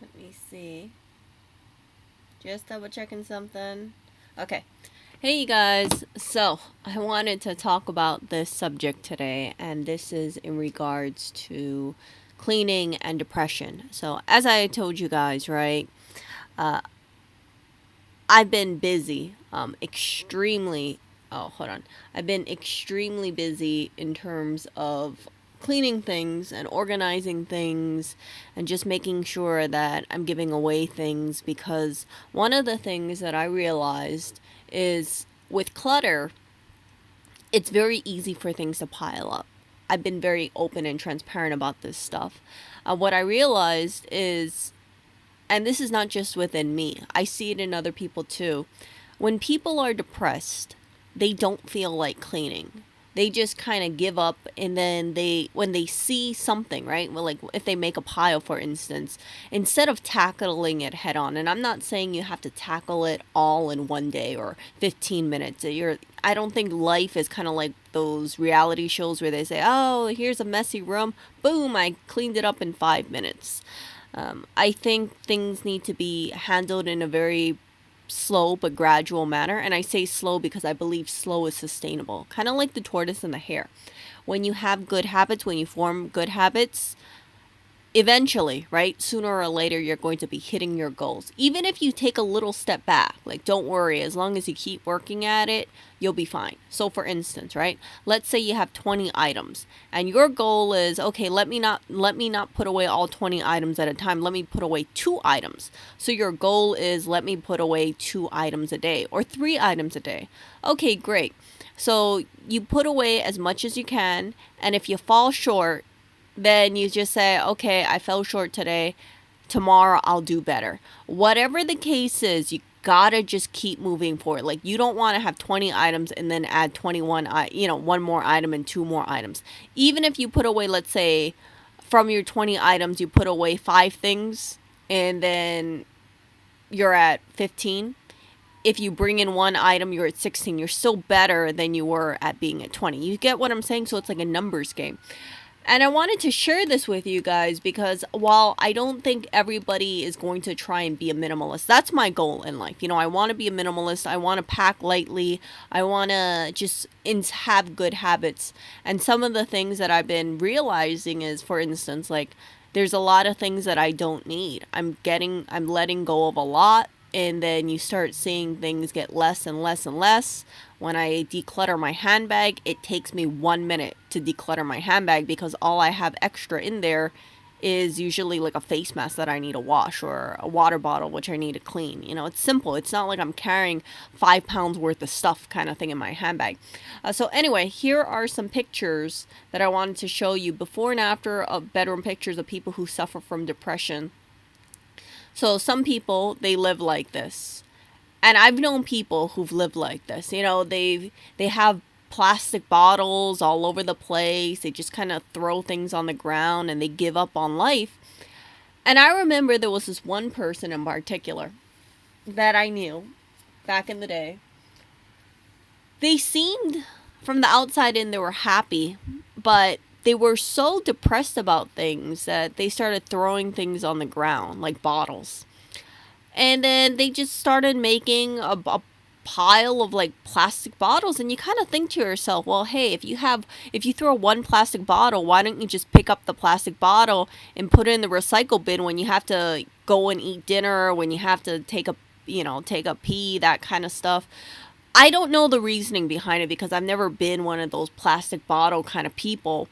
Let me see. Just double checking something. Okay. Hey, you guys. So, I wanted to talk about this subject today, and this is in regards to cleaning and depression. So, as I told you guys, right, uh, I've been busy, extremely. Oh, hold on. I've been extremely busy in terms of cleaning things and organizing things and just making sure that I'm giving away things, because one of the things that I realized is with clutter, it's very easy for things to pile up. I've been very open and transparent about this stuff. What I realized is, and this is not just within me, I see it in other people too. When people are depressed, they don't feel like cleaning. They just kind of give up, and then when they see something, right? Well, like if they make a pile, for instance, instead of tackling it head on, and I'm not saying you have to tackle it all in one day or 15 minutes. I don't think life is kind of like those reality shows where they say, "Oh, here's a messy room. Boom, I cleaned it up in 5 minutes." I think things need to be handled in a very slow but gradual manner. And I say slow because I believe slow is sustainable. Kind of like the tortoise and the hare. When you have good habits, when you form good habits, eventually, right? Sooner or later, you're going to be hitting your goals. Even if you take a little step back, like don't worry, as long as you keep working at it, you'll be fine. So for instance, right? Let's say you have 20 items and your goal is, okay, let me not put away all 20 items at a time. Let me put away 2 items. So your goal is, let me put away 2 items a day or 3 items a day. Okay, great. So you put away as much as you can, and if you fall short, then you just say, okay, I fell short today. Tomorrow I'll do better. Whatever the case is, you gotta just keep moving forward. Like, you don't want to have 20 items and then add 21, one more item and 2 more items. Even if you put away, let's say, from your 20 items, you put away 5 things and then you're at 15. If you bring in 1 item, you're at 16. You're still better than you were at being at 20. You get what I'm saying? So it's like a numbers game. And I wanted to share this with you guys because while I don't think everybody is going to try and be a minimalist, that's my goal in life. I want to be a minimalist. I want to pack lightly. I want to just have good habits. And some of the things that I've been realizing is, for instance, like there's a lot of things that I don't need. I'm letting go of a lot. And then you start seeing things get less and less and less. When I declutter my handbag, it takes me 1 minute to declutter my handbag because all I have extra in there is usually like a face mask that I need to wash or a water bottle which I need to clean. It's simple. It's not like I'm carrying 5 pounds worth of stuff kind of thing in my handbag. So anyway, here are some pictures that I wanted to show you before and after of bedroom pictures of people who suffer from depression. So some people, they live like this. And I've known people who've lived like this. They have plastic bottles all over the place. They just kind of throw things on the ground and they give up on life. And I remember there was this one person in particular that I knew back in the day. They seemed, from the outside in, they were happy, but they were so depressed about things that they started throwing things on the ground, like bottles. And then they just started making a pile of like plastic bottles, and you kind of think to yourself, well, hey, if you throw one plastic bottle, why don't you just pick up the plastic bottle and put it in the recycle bin when you have to go and eat dinner, when you have to take a pee, that kind of stuff. I don't know the reasoning behind it because I've never been one of those plastic bottle kind of people.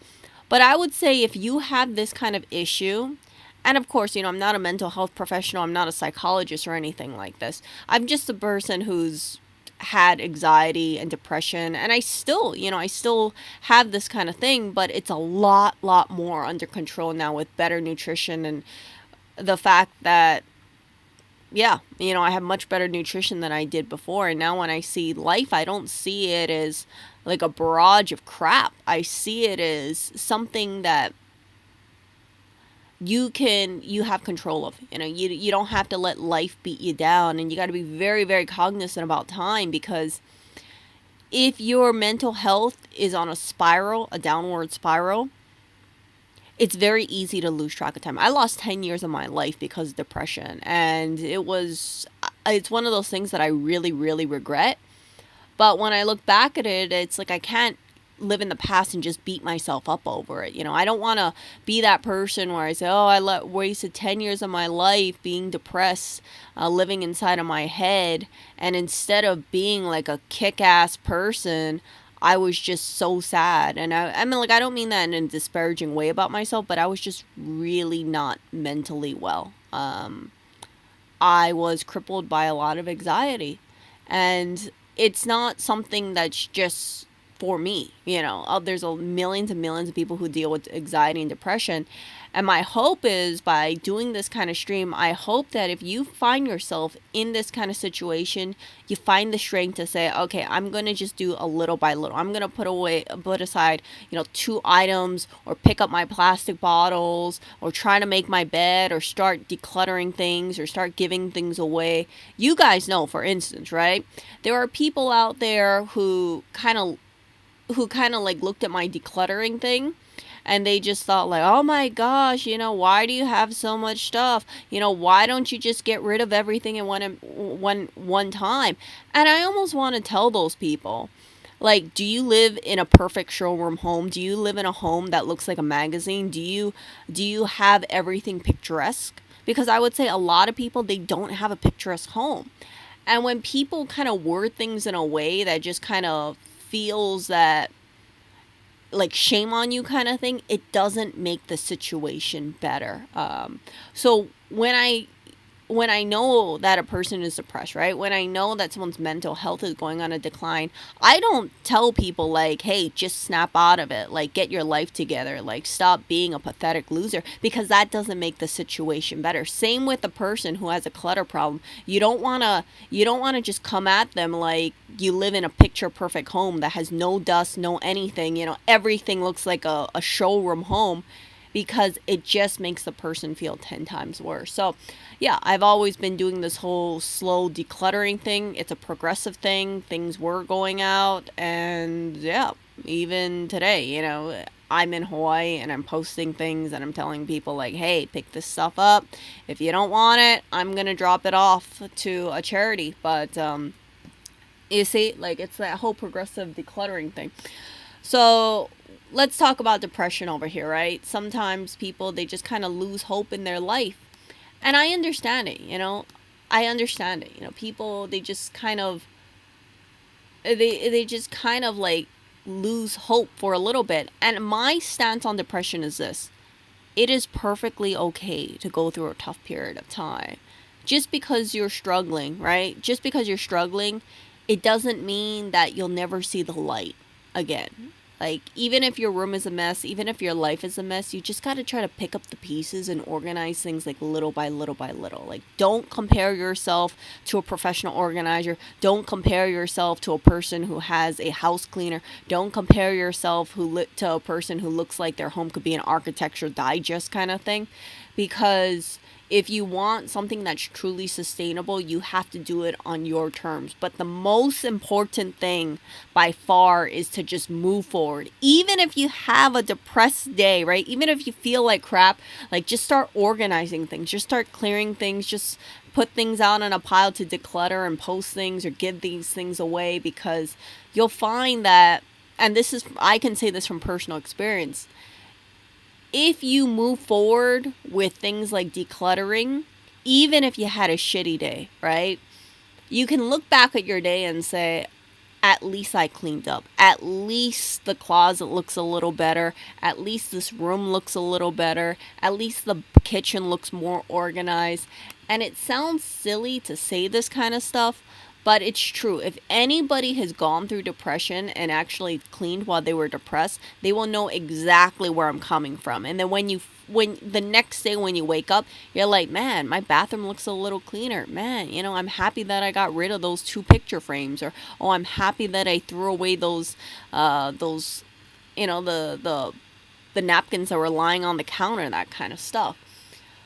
But I would say if you have this kind of issue, and of course, I'm not a mental health professional, I'm not a psychologist or anything like this. I'm just a person who's had anxiety and depression, and I still have this kind of thing, but it's a lot more under control now with better nutrition and the fact that, yeah, I have much better nutrition than I did before. And now when I see life, I don't see it as like a barrage of crap. I see it as something that you have control of. You don't have to let life beat you down, and you got to be very, very cognizant about time, because if your mental health is on a downward spiral, it's very easy to lose track of time. I lost 10 years of my life because of depression, and it's one of those things that I really, really regret. But when I look back at it, it's like I can't live in the past and just beat myself up over it. I don't want to be that person where I say, "Oh, wasted 10 years of my life being depressed, living inside of my head, and instead of being like a kick-ass person, I was just so sad." And I mean, like, I don't mean that in a disparaging way about myself, but I was just really not mentally well. I was crippled by a lot of anxiety. And it's not something that's just for me. There's millions and millions of people who deal with anxiety and depression. And my hope is, by doing this kind of stream, I hope that if you find yourself in this kind of situation, you find the strength to say, okay, I'm going to just do a little by little. I'm going to put aside, 2 items, or pick up my plastic bottles, or try to make my bed, or start decluttering things, or start giving things away. You guys know, for instance, right? There are people out there who kind of like looked at my decluttering thing, and they just thought like, oh my gosh, why do you have so much stuff? Why don't you just get rid of everything in one time? And I almost want to tell those people, like, do you live in a perfect showroom home? Do you live in a home that looks like a magazine? Do you have everything picturesque? Because I would say a lot of people, they don't have a picturesque home. And when people kind of word things in a way that just kind of feels that, like, shame on you kind of thing, it doesn't make the situation better. So when I know that a person is depressed, right? When I know that someone's mental health is going on a decline, I don't tell people like, hey, just snap out of it. Like, get your life together. Like, stop being a pathetic loser, because that doesn't make the situation better. Same with the person who has a clutter problem. You don't want to just come at them like you live in a picture perfect home that has no dust, no anything, everything looks like a showroom home, because it just makes the person feel 10 times worse. So, yeah, I've always been doing this whole slow decluttering thing. It's a progressive thing. Things were going out, and yeah, even today, I'm in Hawaii and I'm posting things and I'm telling people like, hey, pick this stuff up. If you don't want it, I'm going to drop it off to a charity. But you see, like, it's that whole progressive decluttering thing. So let's talk about depression over here, right? Sometimes people, they just kind of lose hope in their life. And I understand it, I understand it. People, they just kind of, they just kind of like lose hope for a little bit. And my stance on depression is this: it is perfectly okay to go through a tough period of time. Just because you're struggling, right? Just because you're struggling, it doesn't mean that you'll never see the light again. Like, even if your room is a mess, even if your life is a mess, you just got to try to pick up the pieces and organize things like little by little by little. Like, don't compare yourself to a professional organizer. Don't compare yourself to a person who has a house cleaner. Don't compare yourself to a person who looks like their home could be an architecture digest kind of thing. Because if you want something that's truly sustainable, you have to do it on your terms. But the most important thing by far is to just move forward. Even if you have a depressed day, right? Even if you feel like crap, like, just start organizing things. Just start clearing things. Just put things out on a pile to declutter and post things or give these things away, because you'll find that, and I can say this from personal experience, if you move forward with things like decluttering, even if you had a shitty day, right? You can look back at your day and say, at least I cleaned up. At least the closet looks a little better. At least this room looks a little better. At least the kitchen looks more organized. And it sounds silly to say this kind of stuff, but it's true. If anybody has gone through depression and actually cleaned while they were depressed, they will know exactly where I'm coming from. And then when the next day when you wake up, you're like, man, my bathroom looks a little cleaner. Man, I'm happy that I got rid of those 2 picture frames, or, oh, I'm happy that I threw away those the napkins that were lying on the counter, that kind of stuff.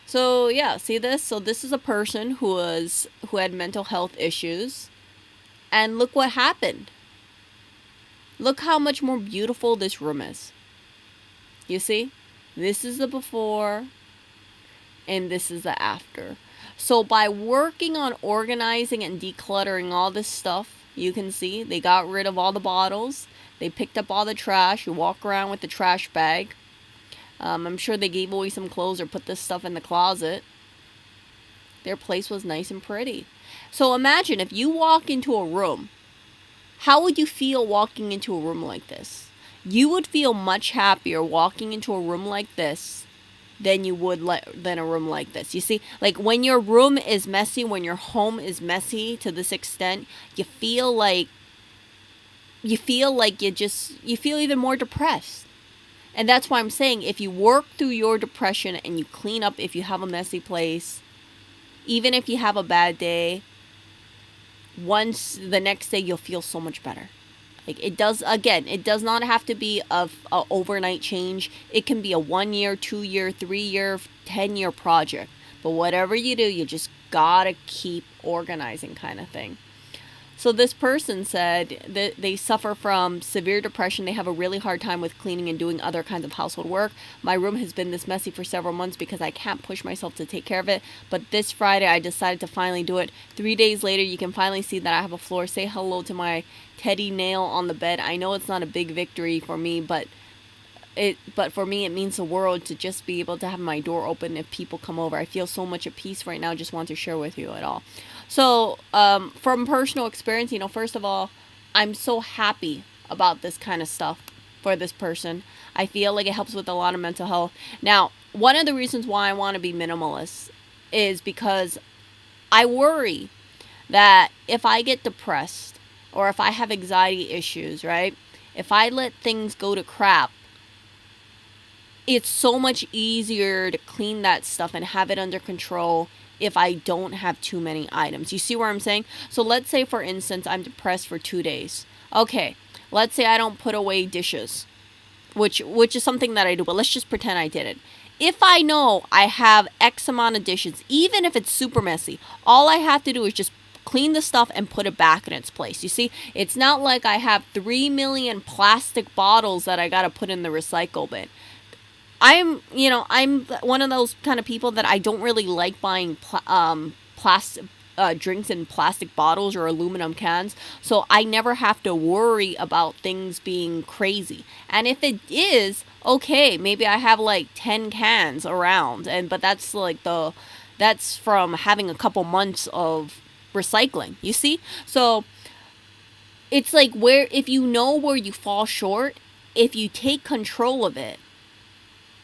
So yeah, see this? So this is a person who had mental health issues, and look what happened. Look how much more beautiful this room is. You see? This is the before, and this is the after. So by working on organizing and decluttering all this stuff, you can see they got rid of all the bottles. They picked up all the trash. You walk around with the trash bag. I'm sure they gave away some clothes or put this stuff in the closet. Their place was nice and pretty. So imagine if you walk into a room, how would you feel walking into a room like this? You would feel much happier walking into a room like this than you would than a room like this. You see, like when your room is messy, when your home is messy to this extent, you feel like you feel even more depressed. And that's why I'm saying if you work through your depression and you clean up if you have a messy place, even if you have a bad day, once the next day you'll feel so much better. Like it does not have to be a overnight change. It can be a 1 year, 2 year, 3 year, 10-year project. But whatever you do, you just gotta keep organizing, kind of thing. So this person said that they suffer from severe depression. They have a really hard time with cleaning and doing other kinds of household work. My room has been this messy for several months because I can't push myself to take care of it. But this Friday, I decided to finally do it. 3 days later, you can finally see that I have a floor. Say hello to my teddy nail on the bed. I know it's not a big victory for me, but for me, it means the world to just be able to have my door open if people come over. I feel so much at peace right now. Just want to share with you at all. So, from personal experience, first of all, I'm so happy about this kind of stuff for this person. I feel like it helps with a lot of mental health. Now, one of the reasons why I want to be minimalist is because I worry that if I get depressed or if I have anxiety issues, right? If I let things go to crap, it's so much easier to clean that stuff and have it under control if I don't have too many items. You see where I'm saying? So let's say, for instance, I'm depressed for 2 days. Okay, let's say I don't put away dishes, which is something that I do, but let's just pretend I did it. If I know I have X amount of dishes, even if it's super messy, all I have to do is just clean the stuff and put it back in its place. You see, it's not like I have 3 million plastic bottles that I gotta put in the recycle bin. I'm one of those kind of people that I don't really like buying plastic drinks in plastic bottles or aluminum cans. So I never have to worry about things being crazy. And if it is, okay, maybe I have like 10 cans around, but that's from having a couple months of recycling. You see? So it's like if you know where you fall short, if you take control of it,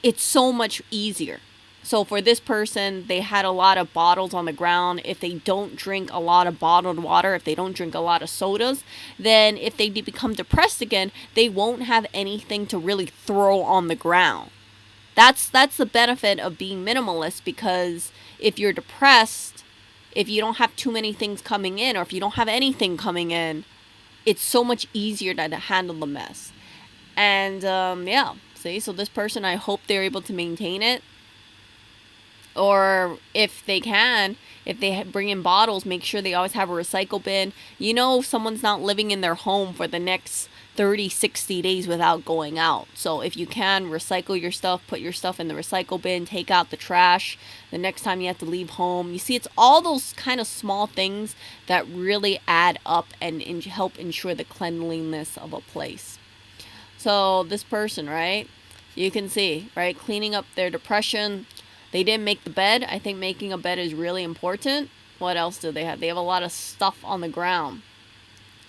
it's so much easier. So for this person, they had a lot of bottles on the ground. If they don't drink a lot of bottled water, if they don't drink a lot of sodas, then if they become depressed again, they won't have anything to really throw on the ground. That's the benefit of being minimalist, because if you're depressed, if you don't have too many things coming in, or if you don't have anything coming in, it's so much easier to handle the mess. And yeah. See, so this person, I hope they're able to maintain it. Or if they bring in bottles, make sure they always have a recycle bin. Someone's not living in their home for the next 30, 60 days without going out. So if you can, recycle your stuff, put your stuff in the recycle bin, take out the trash the next time you have to leave home. You see, it's all those kind of small things that really add up and help ensure the cleanliness of a place. So this person, right, you can see, right, cleaning up their depression. They didn't make the bed. I think making a bed is really important. What else do they have? They have a lot of stuff on the ground.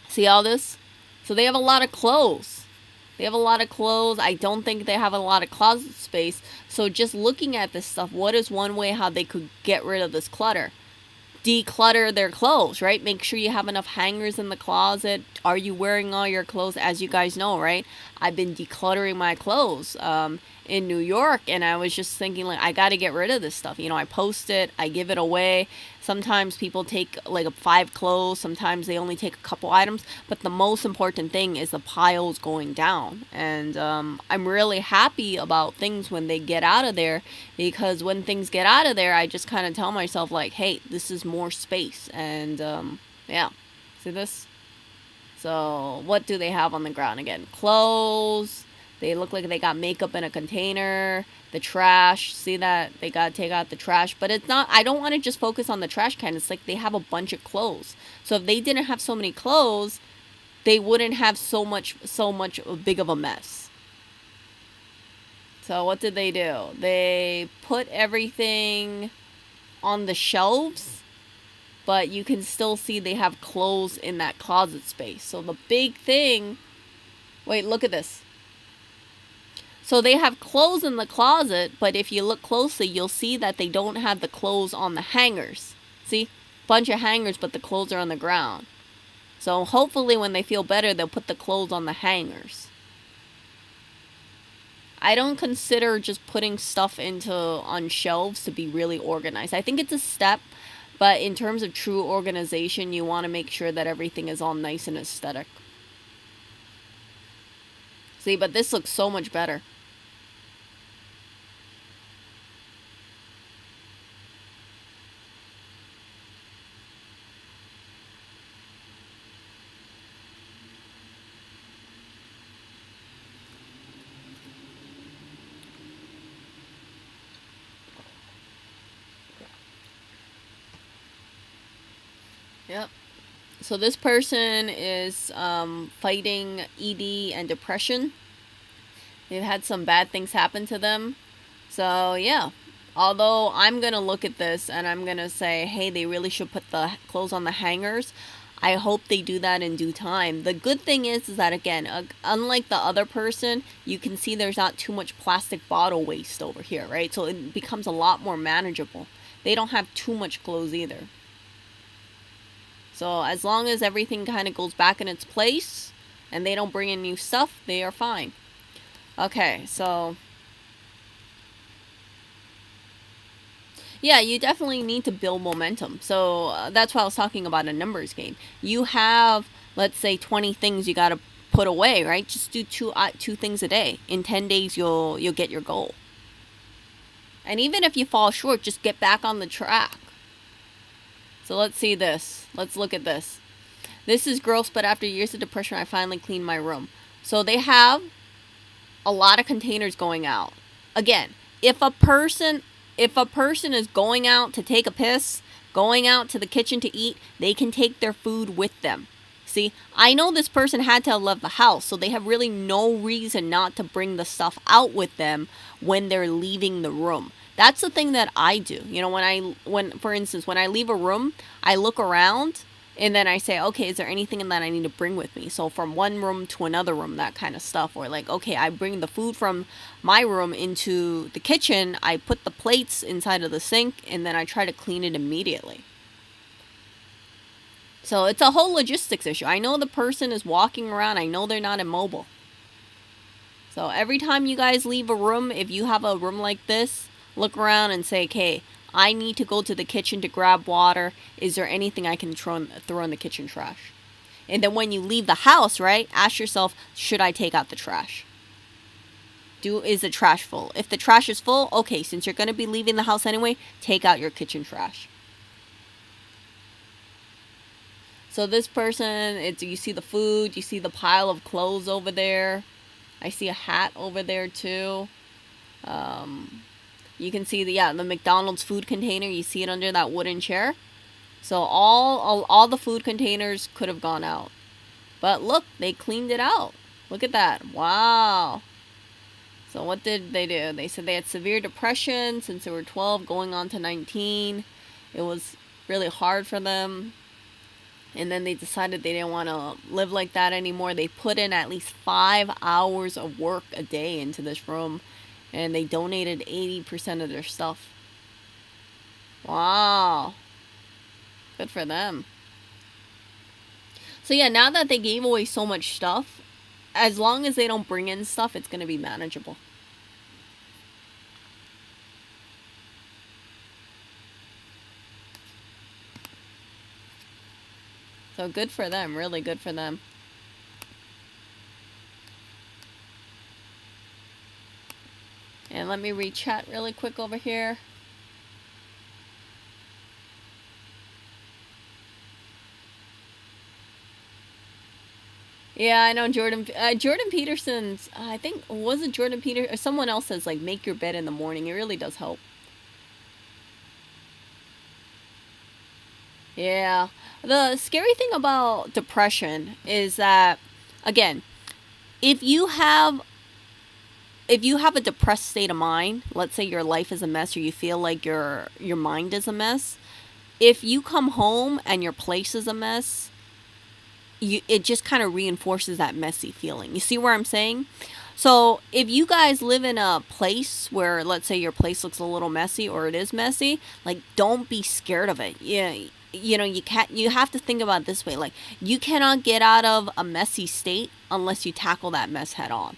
See all this? So they have a lot of clothes. I don't think they have a lot of closet space. So just looking at this stuff, what is one way how they could get rid of this clutter? Declutter their clothes, right? Make sure you have enough hangers in the closet. Are you wearing all your clothes? As you guys know, right? I've been decluttering my clothes in New York, and I was just thinking, like, I got to get rid of this stuff. I post it, I give it away. Sometimes people take like 5 clothes, sometimes they only take a couple items, but the most important thing is the piles going down. And I'm really happy about things when they get out of there, because when things get out of there, I just kind of tell myself, like, hey, this is more space. And yeah, see this? So what do they have on the ground again? Clothes. They look like they got makeup in a container. The trash, see that? They got to take out the trash. But it's not, I don't want to just focus on the trash can. It's like they have a bunch of clothes. So if they didn't have so many clothes, they wouldn't have so much big of a mess. So what did they do? They put everything on the shelves, but you can still see they have clothes in that closet space. So the big thing, wait, look at this. So they have clothes in the closet, but if you look closely, you'll see that they don't have the clothes on the hangers. See? Bunch of hangers, but the clothes are on the ground. So hopefully when they feel better, they'll put the clothes on the hangers. I don't consider just putting stuff on shelves to be really organized. I think it's a step, but in terms of true organization, you want to make sure that everything is all nice and aesthetic. See, but this looks so much better. Yep. So this person is fighting ED and depression. They've had some bad things happen to them. So yeah, although I'm going to look at this and I'm going to say, hey, they really should put the clothes on the hangers. I hope they do that in due time. The good thing is that, again, unlike the other person, you can see there's not too much plastic bottle waste over here, right? So it becomes a lot more manageable. They don't have too much clothes either. So as long as everything kind of goes back in its place and they don't bring in new stuff, they are fine. Okay, so yeah, you definitely need to build momentum. So that's why I was talking about a numbers game. You have, let's say, 20 things you got to put away, right? Just do two things a day. In 10 days, you'll get your goal. And even if you fall short, just get back on the track. So let's see this. Let's look at this. This is gross, but after years of depression, I finally cleaned my room. So they have a lot of containers going out. Again, if a person is going out to take a piss, going out to the kitchen to eat, they can take their food with them. See, I know this person had to have left the house, so they have really no reason not to bring the stuff out with them when they're leaving the room. That's the thing that I do. You know, for instance, when I leave a room, I look around and then I say, okay, is there anything that I need to bring with me? So from one room to another room, that kind of stuff. Or like, okay, I bring the food from my room into the kitchen. I put the plates inside of the sink and then I try to clean it immediately. So it's a whole logistics issue. I know the person is walking around. I know they're not immobile. So every time you guys leave a room, if you have a room like this, look around and say, okay, I need to go to the kitchen to grab water. Is there anything I can throw in the kitchen trash? And then when you leave the house, right, ask yourself, should I take out the trash? Is the trash full? If the trash is full, okay, since you're going to be leaving the house anyway, take out your kitchen trash. So this person, you see the food, you see the pile of clothes over there. I see a hat over there too. You can see the McDonald's food container. You see it under that wooden chair. So all the food containers could have gone out. But look, they cleaned it out. Look at that. Wow. So what did they do? They said they had severe depression since they were 12 going on to 19. It was really hard for them. And then they decided they didn't want to live like that anymore. They put in at least 5 hours of work a day into this room. And they donated 80% of their stuff. Wow. Good for them. So yeah, now that they gave away so much stuff, as long as they don't bring in stuff, it's going to be manageable. So good for them. Really good for them. And let me read chat really quick over here. Yeah, I know Jordan Peterson's. I think was it Jordan Peter or someone else says like make your bed in the morning. It really does help. Yeah. The scary thing about depression is that, again, if you have if you have a depressed state of mind, let's say your life is a mess or you feel like your mind is a mess, if you come home and your place is a mess, it just kind of reinforces that messy feeling. You see where I'm saying? So if you guys live in a place where, let's say, your place looks a little messy or it is messy, like don't be scared of it. Yeah, you know you can't. You have to think about it this way: like you cannot get out of a messy state unless you tackle that mess head on.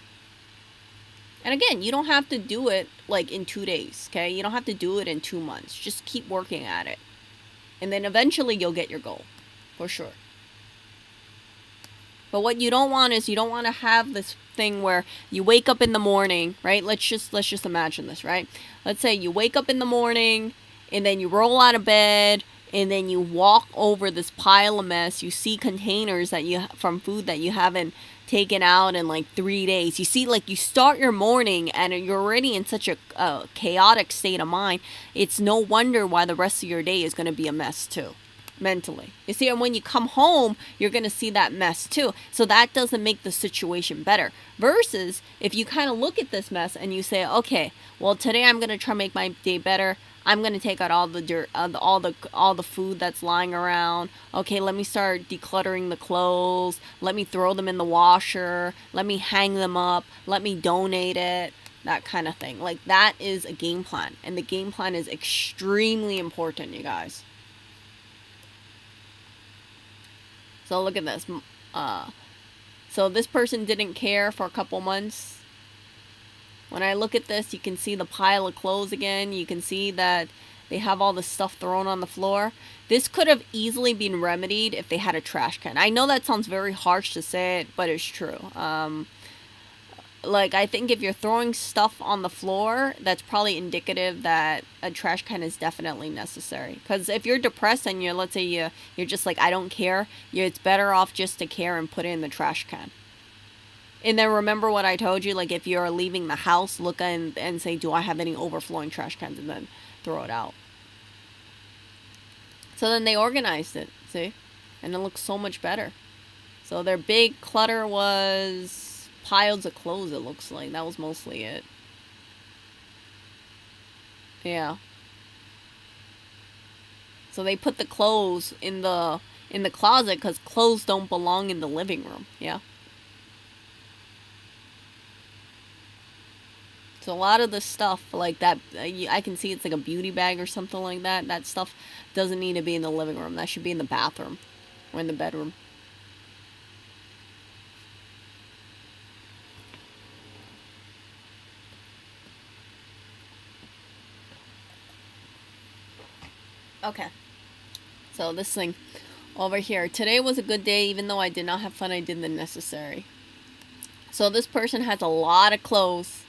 And again, you don't have to do it like in 2 days. Okay, you don't have to do it in 2 months. Just keep working at it, and then eventually you'll get your goal, for sure. But what you don't want is you don't want to have this thing where you wake up in the morning, right? Let's just imagine this, right? Let's say you wake up in the morning and then you roll out of bed and then you walk over this pile of mess. You see containers that you from food that you haven't taken out in like 3 days. You see, like you start your morning and you're already in such a chaotic state of mind. It's no wonder why the rest of your day is going to be a mess too, mentally. You see, and when you come home, you're going to see that mess too. So that doesn't make the situation better. Versus if you kind of look at this mess and you say, okay, well, today I'm going to try to make my day better. I'm going to take out all the dirt, all the food that's lying around. Okay, let me start decluttering the clothes. Let me throw them in the washer. Let me hang them up. Let me donate it. That kind of thing. Like that is a game plan. And the game plan is extremely important, you guys. So look at this. So this person didn't care for a couple months. When I look at this, you can see the pile of clothes again. You can see that they have all the stuff thrown on the floor. This could have easily been remedied if they had a trash can. I know that sounds very harsh to say it, but it's true. Like I think if you're throwing stuff on the floor, that's probably indicative that a trash can is definitely necessary. Because if you're depressed and let's say you're just like I don't care, it's better off just to care and put it in the trash can. And then remember what I told you, like if you're leaving the house, look and say, do I have any overflowing trash cans, and then throw it out. So then they organized it, see, and it looks so much better. So their big clutter was piles of clothes, it looks like. That was mostly it. Yeah. So they put the clothes in the closet because clothes don't belong in the living room. Yeah. So a lot of the stuff like that, I can see it's like a beauty bag or something like that. That stuff doesn't need to be in the living room. That should be in the bathroom or in the bedroom. Okay. So this thing over here. Today was a good day. Even though I did not have fun, I did the necessary. So this person has a lot of clothes.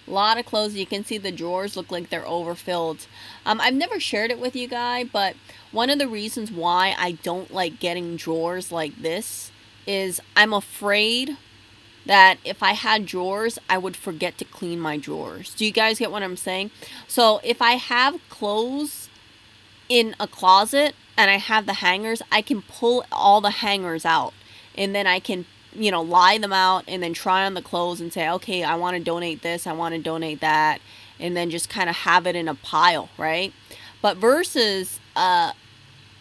A lot of clothes. You can see the drawers look like they're overfilled. I've never shared it with you guys, but one of the reasons why I don't like getting drawers like this is I'm afraid that if I had drawers, I would forget to clean my drawers. Do you guys get what I'm saying? So if I have clothes in a closet and I have the hangers, I can pull all the hangers out and then I can lie them out and then try on the clothes and say, okay, I want to donate this, I want to donate that, and then just kind of have it in a pile, right? But versus a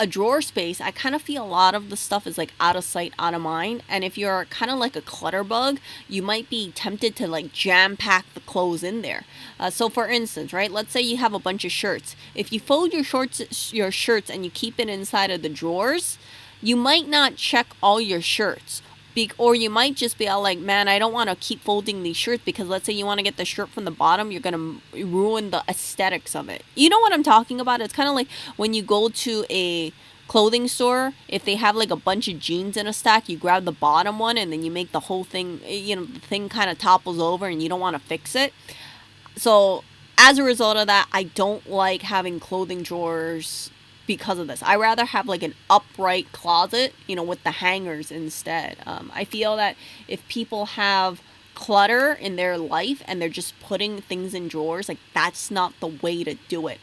drawer space, I kind of feel a lot of the stuff is like out of sight, out of mind. And if you're kind of like a clutter bug, you might be tempted to like jam pack the clothes in there. So for instance, right, let's say you have a bunch of shirts. If you fold your shirts and you keep it inside of the drawers, you might not check all your shirts. Or you might just be all like, man, I don't want to keep folding these shirts because let's say you want to get the shirt from the bottom, you're going to ruin the aesthetics of it. You know what I'm talking about? It's kind of like when you go to a clothing store, if they have like a bunch of jeans in a stack, you grab the bottom one and then you make the whole thing, the thing kind of topples over and you don't want to fix it. So as a result of that, I don't like having clothing drawers because of this. I rather have like an upright closet, with the hangers instead. I feel that if people have clutter in their life and they're just putting things in drawers, like that's not the way to do it,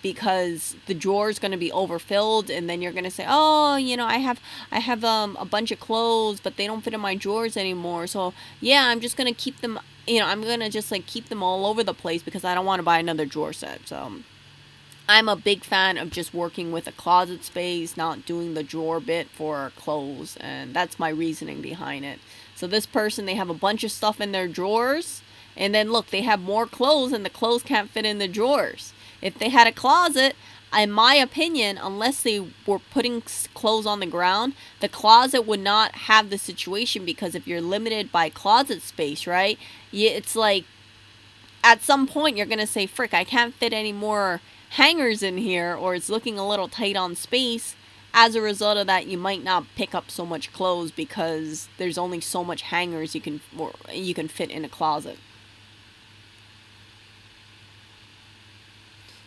because the drawer is going to be overfilled, and then you're going to say, oh, I have a bunch of clothes, but they don't fit in my drawers anymore, so yeah, I'm just going to keep them, I'm going to just like keep them all over the place because I don't want to buy another drawer set. So I'm a big fan of just working with a closet space, not doing the drawer bit for clothes, and that's my reasoning behind it. So this person, they have a bunch of stuff in their drawers, and then look, they have more clothes, and the clothes can't fit in the drawers. If they had a closet, in my opinion, unless they were putting clothes on the ground, the closet would not have the situation, because if you're limited by closet space, right, it's like at some point you're going to say, frick, I can't fit any more hangers in here, or it's looking a little tight on space. As a result of that, you might not pick up so much clothes because there's only so much hangers you can fit in a closet.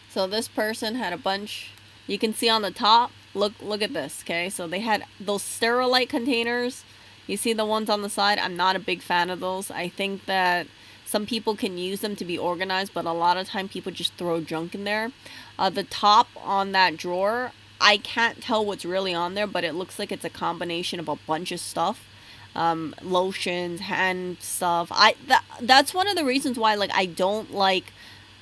So this person had a bunch. You can see on the top. Look at this. Okay, so they had those Sterilite containers. You see the ones on the side. I'm not a big fan of those. I think that some people can use them to be organized, but a lot of time people just throw junk in there. The top on that drawer, I can't tell what's really on there, but it looks like it's a combination of a bunch of stuff. Lotions, hand stuff. That's one of the reasons why I don't like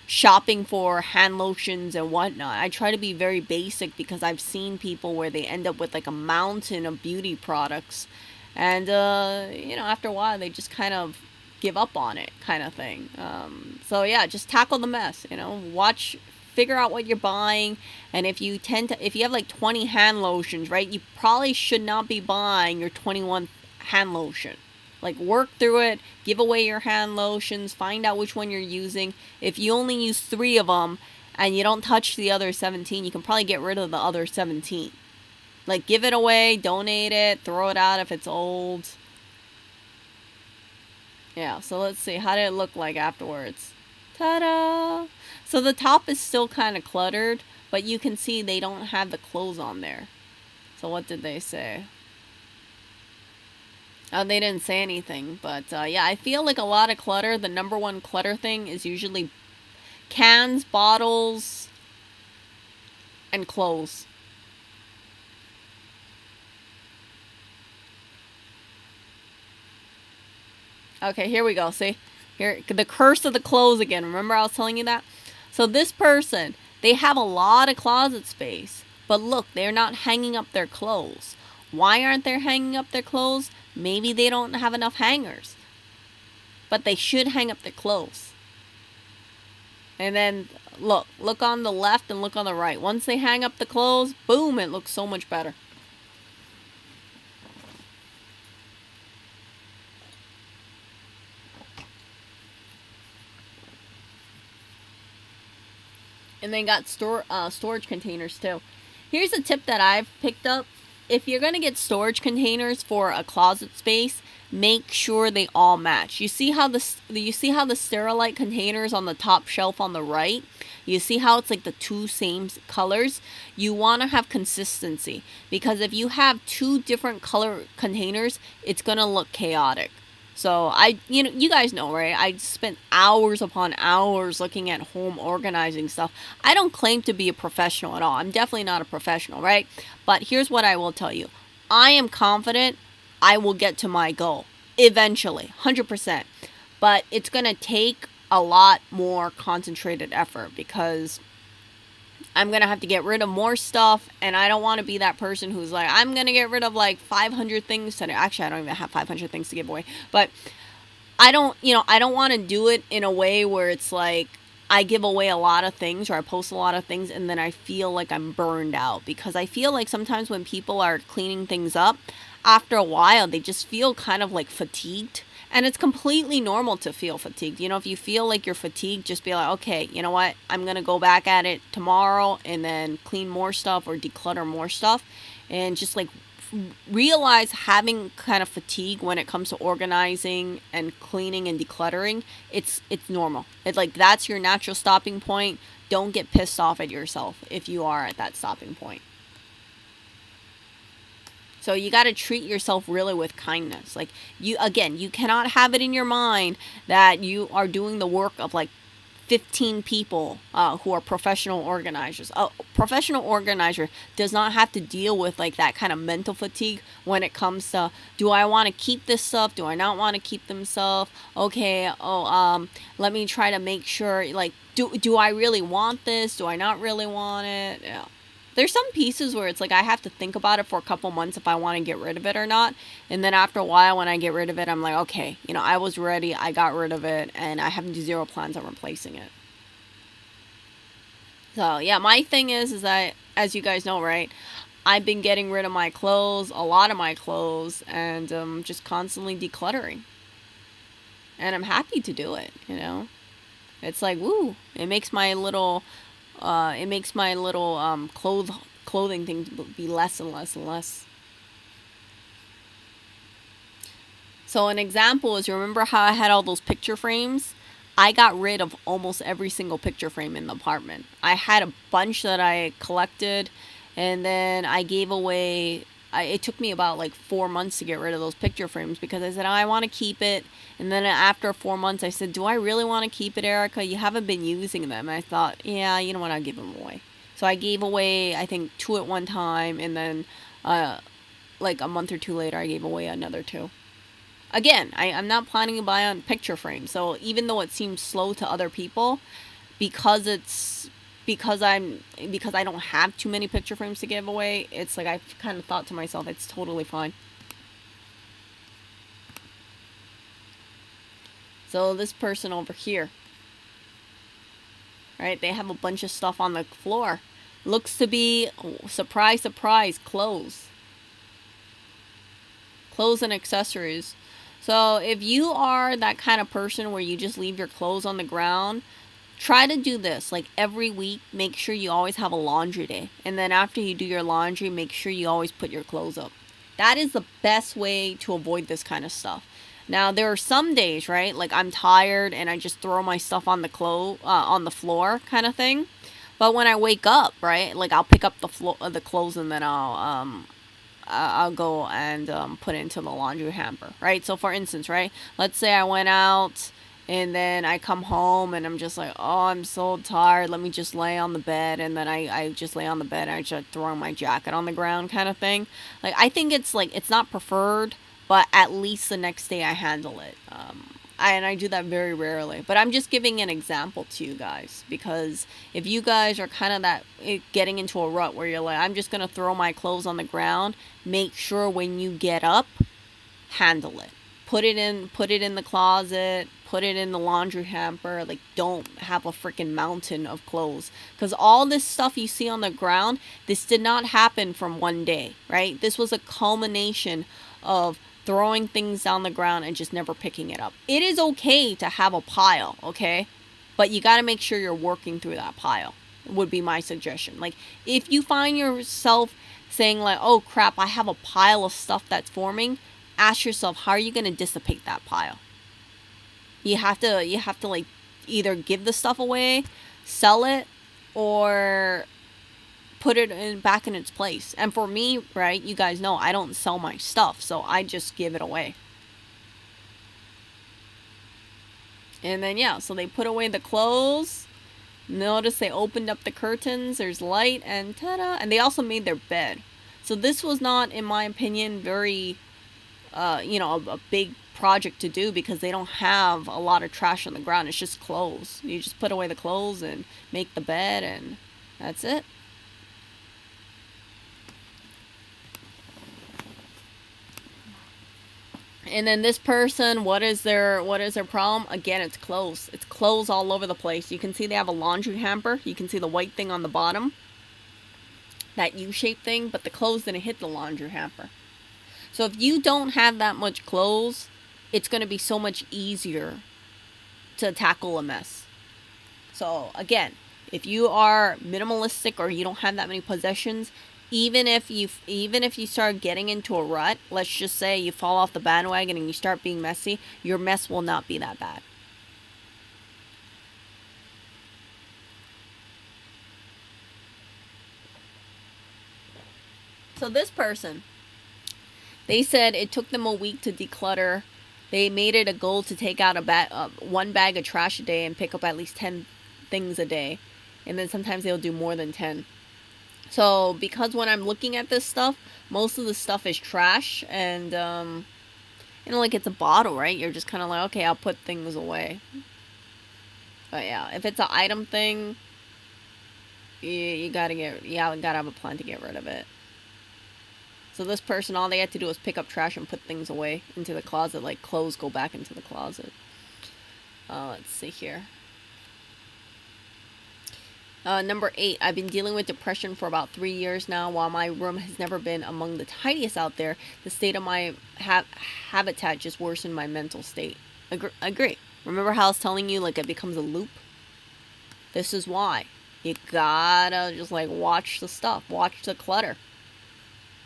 shopping for hand lotions and whatnot. I try to be very basic because I've seen people where they end up with like a mountain of beauty products, and after a while they just kind of give up on it, kind of thing. So yeah, just tackle the mess. Figure out what you're buying, and if you have like 20 hand lotions, right, you probably should not be buying your 21st hand lotion. Like, work through it, give away your hand lotions, find out which one you're using. If you only use 3 of them and you don't touch the other 17, you can probably get rid of the other 17. Like, give it away, donate it, throw it out if it's old. Yeah, so let's see, how did it look like afterwards? Ta-da! So the top is still kind of cluttered, but you can see they don't have the clothes on there. So what did they say? Oh, they didn't say anything, but yeah, I feel like a lot of clutter, the number one clutter thing is usually cans, bottles, and clothes. Okay, here we go. See? Here, the curse of the clothes again. Remember I was telling you that? So this person, they have a lot of closet space, but look, they're not hanging up their clothes. Why aren't they hanging up their clothes? Maybe they don't have enough hangers, but they should hang up their clothes. And then look on the left and look on the right. Once they hang up the clothes, boom, it looks so much better. And they got storage containers too. Here's a tip that I've picked up. If you're going to get storage containers for a closet space, make sure they all match. You see how the Sterilite containers on the top shelf on the right? You see how it's like the 2 same colors? You want to have consistency, because if you have 2 different color containers, it's going to look chaotic. So you guys know, right? I spent hours upon hours looking at home organizing stuff. I don't claim to be a professional at all. I'm definitely not a professional, right? But here's what I will tell you. I am confident I will get to my goal eventually, 100%. But it's going to take a lot more concentrated effort, because I'm going to have to get rid of more stuff, and I don't want to be that person who's like, I'm going to get rid of like 500 things today. Actually, I don't even have 500 things to give away, but I don't want to do it in a way where it's like I give away a lot of things, or I post a lot of things, and then I feel like I'm burned out, because I feel like sometimes when people are cleaning things up, after a while, they just feel kind of like fatigued. And it's completely normal to feel fatigued. If you feel like you're fatigued, just be like, okay, you know what? I'm going to go back at it tomorrow and then clean more stuff or declutter more stuff, and just like realize having kind of fatigue when it comes to organizing and cleaning and decluttering. It's normal. It's like that's your natural stopping point. Don't get pissed off at yourself if you are at that stopping point. So you got to treat yourself really with kindness. Like you cannot have it in your mind that you are doing the work of like 15 people who are professional organizers. A professional organizer does not have to deal with like that kind of mental fatigue when it comes to, do I want to keep this stuff? Do I not want to keep them stuff? Okay, let me try to make sure, like, do I really want this? Do I not really want it? Yeah. There's some pieces where it's like I have to think about it for a couple months if I want to get rid of it or not. And then after a while, when I get rid of it, I'm like, okay, I was ready. I got rid of it, and I have zero plans on replacing it. So yeah, my thing is that, as you guys know, right, I've been getting rid of my clothes, a lot of my clothes, and just constantly decluttering. And I'm happy to do it. It's like, woo! It makes my little clothing thing be less and less and less. So an example is, remember how I had all those picture frames? I got rid of almost every single picture frame in the apartment. I had a bunch that I collected, and then I gave away. It took me about like 4 months to get rid of those picture frames because I said, I want to keep it. And then after 4 months, I said, do I really want to keep it, Erica? You haven't been using them. And I thought, yeah, you know what? I'll give them away. So I gave away, I think, 2 at one time. And then like a month or 2 later, I gave away another 2. Again, I'm not planning to buy on picture frames. So even though it seems slow to other people, because I don't have too many picture frames to give away, it's like I've kind of thought to myself, it's totally fine. So this person over here, right? They have a bunch of stuff on the floor. Looks to be, surprise, surprise, clothes. Clothes and accessories. So if you are that kind of person where you just leave your clothes on the ground, try to do this. Like every week, make sure you always have a laundry day. And then after you do your laundry, make sure you always put your clothes up. That is the best way to avoid this kind of stuff. Now, there are some days, right? Like I'm tired and I just throw my stuff on the floor kind of thing. But when I wake up, right? Like I'll pick up the clothes, and then I'll go and put it into the laundry hamper, right? So for instance, right? Let's say I went out and then I come home and I'm just like, oh, I'm so tired. Let me just lay on the bed. And then I just lay on the bed and I just throw my jacket on the ground kind of thing. Like, I think it's like, it's not preferred, but at least the next day I handle it. And I do that very rarely. But I'm just giving an example to you guys, because if you guys are kind of getting into a rut where you're like, I'm just going to throw my clothes on the ground, make sure when you get up, handle it. Put it in the closet, put it in the laundry hamper. Like, don't have a freaking mountain of clothes, because all this stuff you see on the ground, this did not happen from one day, right? This was a culmination of throwing things down the ground and just never picking it up. It is okay to have a pile, okay? But you got to make sure you're working through that pile, would be my suggestion. Like, if you find yourself saying like, oh crap, I have a pile of stuff that's forming, ask yourself, how are you going to dissipate that pile? You have to like either give the stuff away, sell it, or put it back in its place. And for me, right, you guys know I don't sell my stuff, so I just give it away. And then yeah, so they put away the clothes. Notice they opened up the curtains. There's light, and ta-da! And they also made their bed. So this was not, in my opinion, very, a big project to do, because they don't have a lot of trash on the ground. It's just clothes. You just put away the clothes and make the bed, and that's it. And then this person, what is their problem? Again, it's clothes. It's clothes all over the place. You can see they have a laundry hamper. You can see the white thing on the bottom, that U-shaped thing, but the clothes didn't hit the laundry hamper. So if you don't have that much clothes, it's going to be so much easier to tackle a mess. So again, if you are minimalistic or you don't have that many possessions, even if you start getting into a rut, let's just say you fall off the bandwagon and you start being messy, your mess will not be that bad. So this person, they said it took them a week to declutter. They made it a goal to take out one bag of trash a day and pick up at least 10 things a day. And then sometimes they'll do more than 10. So because when I'm looking at this stuff, most of the stuff is trash. And, like it's a bottle, right? You're just kind of like, okay, I'll put things away. But yeah, if it's an item thing, you gotta have a plan to get rid of it. So this person, all they had to do was pick up trash and put things away into the closet, like clothes go back into the closet. Let's see here. Number 8, I've been dealing with depression for about 3 years now. While my room has never been among the tidiest out there, the state of my habitat just worsened my mental state. Agree. Remember how I was telling you, like, it becomes a loop? This is why. You gotta just, like, watch the stuff. Watch the clutter.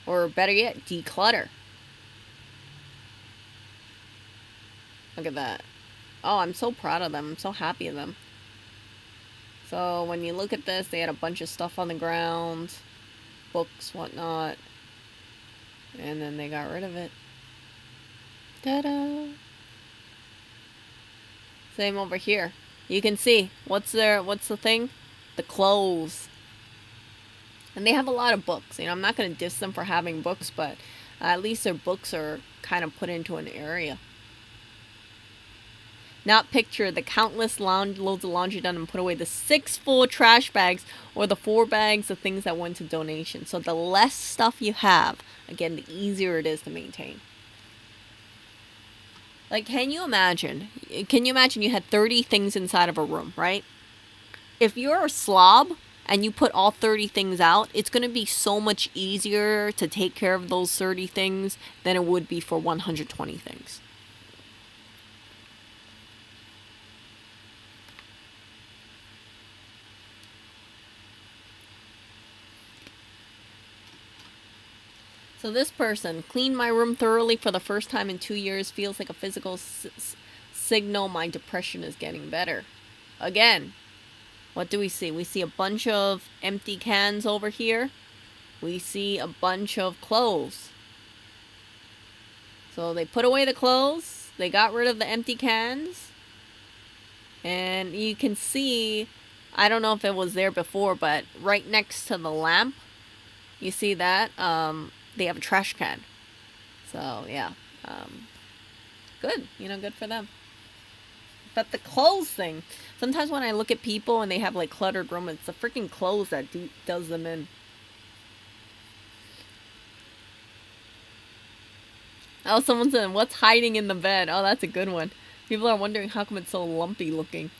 Or better yet, declutter. Look at that. Oh, I'm so proud of them. I'm so happy of them. So when you look at this, they had a bunch of stuff on the ground. Books, whatnot. And then they got rid of it. Ta-da! Same over here. You can see. What's the thing? The clothes. And they have a lot of books. I'm not going to diss them for having books, but at least their books are kind of put into an area. Now picture the countless loads of laundry done and put away, the 6 full trash bags, or the 4 bags of things that went to donation. So the less stuff you have, again, the easier it is to maintain. Like, can you imagine you had 30 things inside of a room, right? If you're a slob and you put all 30 things out, it's going to be so much easier to take care of those 30 things than it would be for 120 things. So this person, cleaned my room thoroughly for the first time in 2 years, feels like a physical signal my depression is getting better. Again, what do we see? We see a bunch of empty cans over here. We see a bunch of clothes. So they put away the clothes. They got rid of the empty cans. And you can see, I don't know if it was there before, but right next to the lamp, you see that? They have a trash can. So, yeah. Good. Good for them. But the clothes thing, sometimes when I look at people and they have like cluttered room, it's the freaking clothes that does them in. Oh, someone said, what's hiding in the bed? Oh, that's a good one. People are wondering how come it's so lumpy looking.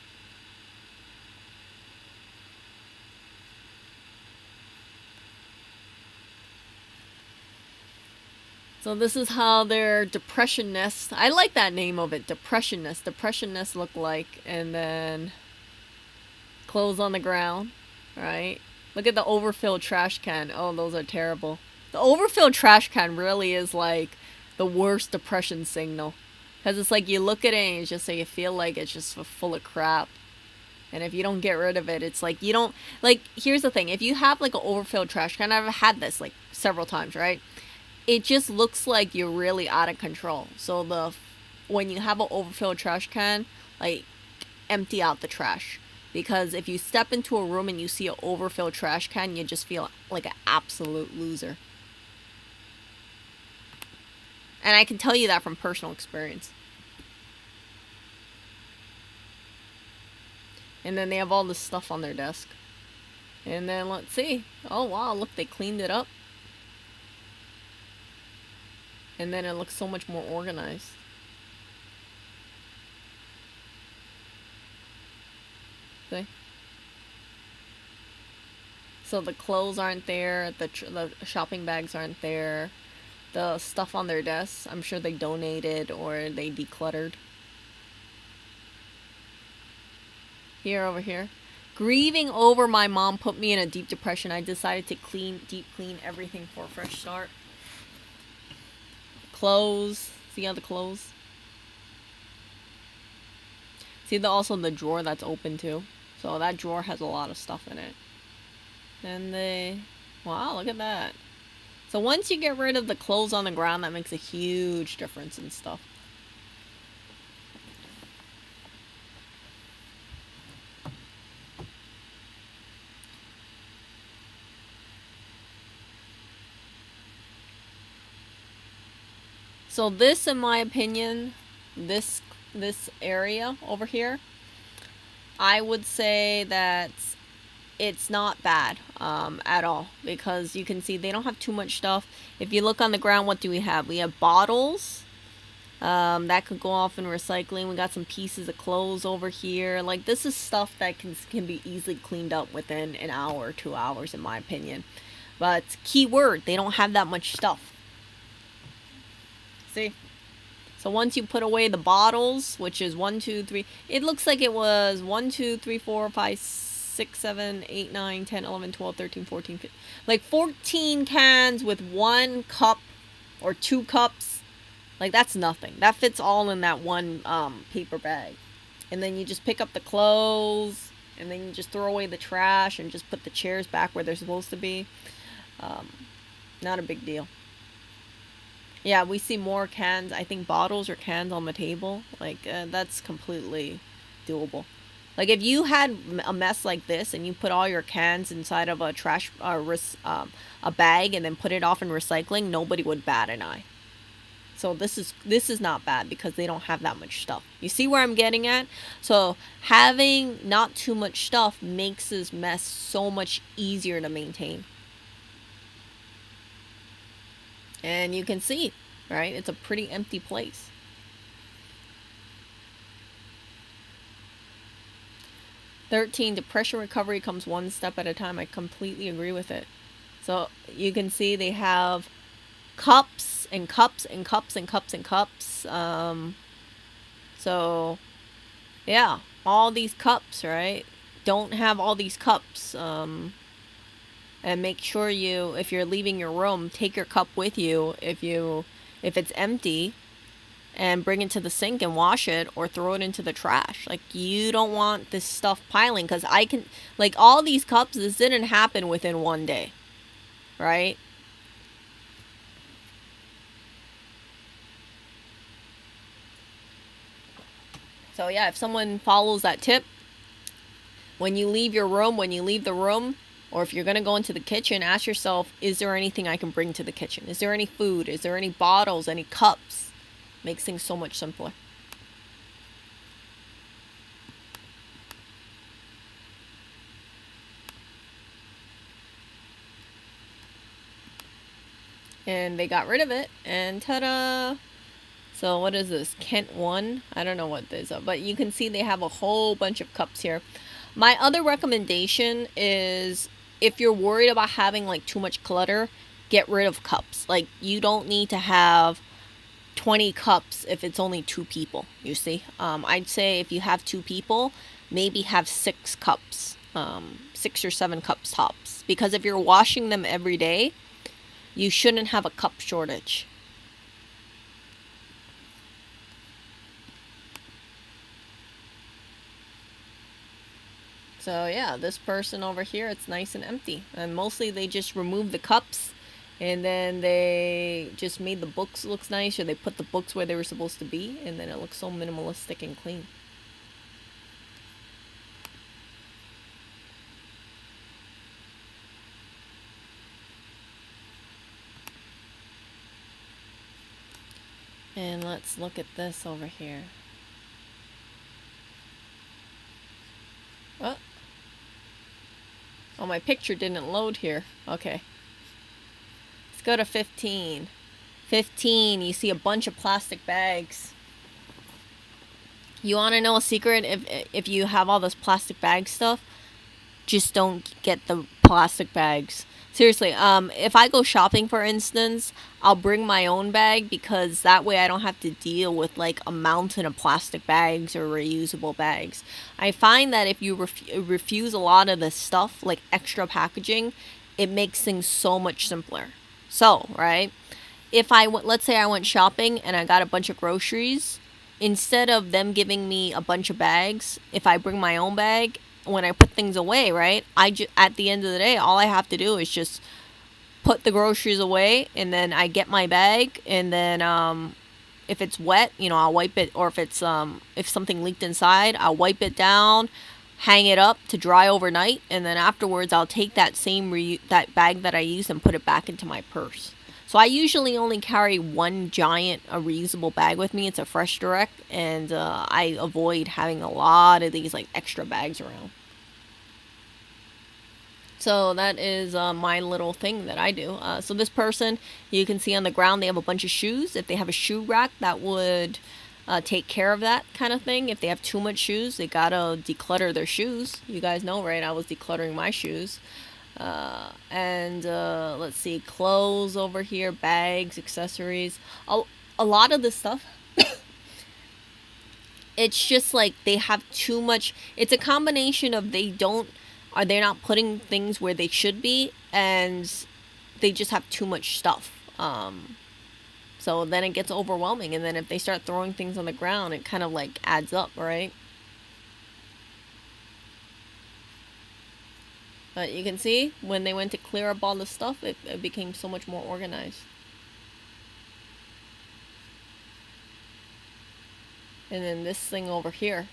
So this is how their depression nest, I like that name of it, depression nest look like. And then clothes on the ground, right? Look at the overfilled trash can. Oh, those are terrible. The overfilled trash can really is like the worst depression signal. Because it's like you look at it and it's just so you feel like it's just full of crap. And if you don't get rid of it, it's like you don't, like, here's the thing. If you have like an overfilled trash can, I've had this like several times, right? It just looks like you're really out of control. So when you have an overfilled trash can, like, empty out the trash. Because if you step into a room and you see an overfilled trash can, you just feel like an absolute loser. And I can tell you that from personal experience. And then they have all this stuff on their desk. And then let's see. Oh wow, look, they cleaned it up. And then it looks so much more organized. See? So the clothes aren't there, the shopping bags aren't there, the stuff on their desks, I'm sure they donated or they decluttered. Over here. Grieving over my mom put me in a deep depression. I decided to deep clean everything for a fresh start. Clothes. See all the clothes? See also the drawer that's open too. So that drawer has a lot of stuff in it. And wow, look at that. So once you get rid of the clothes on the ground, that makes a huge difference in stuff. So this, in my opinion, this area over here, I would say that it's not bad at all, because you can see they don't have too much stuff. If you look on the ground, what do we have? We have bottles that could go off in recycling. We got some pieces of clothes over here. Like, this is stuff that can be easily cleaned up within an hour or 2 hours, in my opinion. But key word, they don't have that much stuff. See? So once you put away the bottles, which is 1, 2, 3, it looks like it was 1, 2, 3, 4, 5, 6, 7, 8, 9, 10, 11, 12, 13, 14, 15. Like 14 cans with 1 cup or 2 cups. Like, that's nothing. That fits all in that one paper bag. And then you just pick up the clothes, and then you just throw away the trash and just put the chairs back where they're supposed to be. Not a big deal. Yeah, we see more cans, I think bottles or cans on the table. Like, that's completely doable. Like, if you had a mess like this and you put all your cans inside of a trash, a bag, and then put it off in recycling, nobody would bat an eye. So this is not bad, because they don't have that much stuff. You see where I'm getting at? So having not too much stuff makes this mess so much easier to maintain. And you can see, right? It's a pretty empty place. Depression recovery comes one step at a time. I completely agree with it. So you can see they have cups and cups and cups and cups and cups. So yeah, all these cups, right? Don't have all these cups. And make sure if you're leaving your room, take your cup with you if it's empty, and bring it to the sink and wash it, or throw it into the trash. Like, you don't want this stuff piling, because all these cups, this didn't happen within one day, right? So yeah, if someone follows that tip, when you leave the room, or if you're going to go into the kitchen, ask yourself, is there anything I can bring to the kitchen? Is there any food? Is there any bottles, any cups? Makes things so much simpler. And they got rid of it, and ta-da! So what is this? Kent 1? I don't know what this is, but you can see they have a whole bunch of cups here. My other recommendation is, if you're worried about having like too much clutter, get rid of cups. Like, you don't need to have 20 cups if it's only 2 people, you see. I'd say if you have 2 people, maybe have 6 cups, 6 or 7 cups tops. Because if you're washing them every day, you shouldn't have a cup shortage. So yeah, this person over here, it's nice and empty. And mostly they just remove the cups, and then they just made the books look nice, or they put the books where they were supposed to be, and then it looks so minimalistic and clean. And let's look at this over here. Oh, my picture didn't load here. Okay. Let's go to 15. 15, you see a bunch of plastic bags. You want to know a secret? If you have all this plastic bag stuff, just don't get the plastic bags. Seriously, if I go shopping, for instance, I'll bring my own bag because that way I don't have to deal with like a mountain of plastic bags or reusable bags. I find that if you refuse a lot of the stuff, like extra packaging, it makes things so much simpler. So, right? If I went, let's say I went shopping and I got a bunch of groceries, instead of them giving me a bunch of bags, if I bring my own bag, when I put things away, right? At the end of the day, all I have to do is just put the groceries away, and then I get my bag, and then if it's wet, I'll wipe it, or if something leaked inside, I'll wipe it down, hang it up to dry overnight, and then afterwards I'll take that that bag that I used and put it back into my purse. So I usually only carry one giant reusable bag with me. It's a Fresh Direct, and I avoid having a lot of these like extra bags around. So that is my little thing that I do. So this person, you can see on the ground, they have a bunch of shoes. If they have a shoe rack, that would take care of that kind of thing. If they have too much shoes, they gotta declutter their shoes. You guys know, right? I was decluttering my shoes. And let's see, clothes over here, bags, accessories. A lot of this stuff, it's just like they have too much. It's a combination of they're not putting things where they should be, and they just have too much stuff. So then it gets overwhelming, and then if they start throwing things on the ground, it kind of like adds up, right? But you can see when they went to clear up all the stuff, it became so much more organized. And then this thing over here.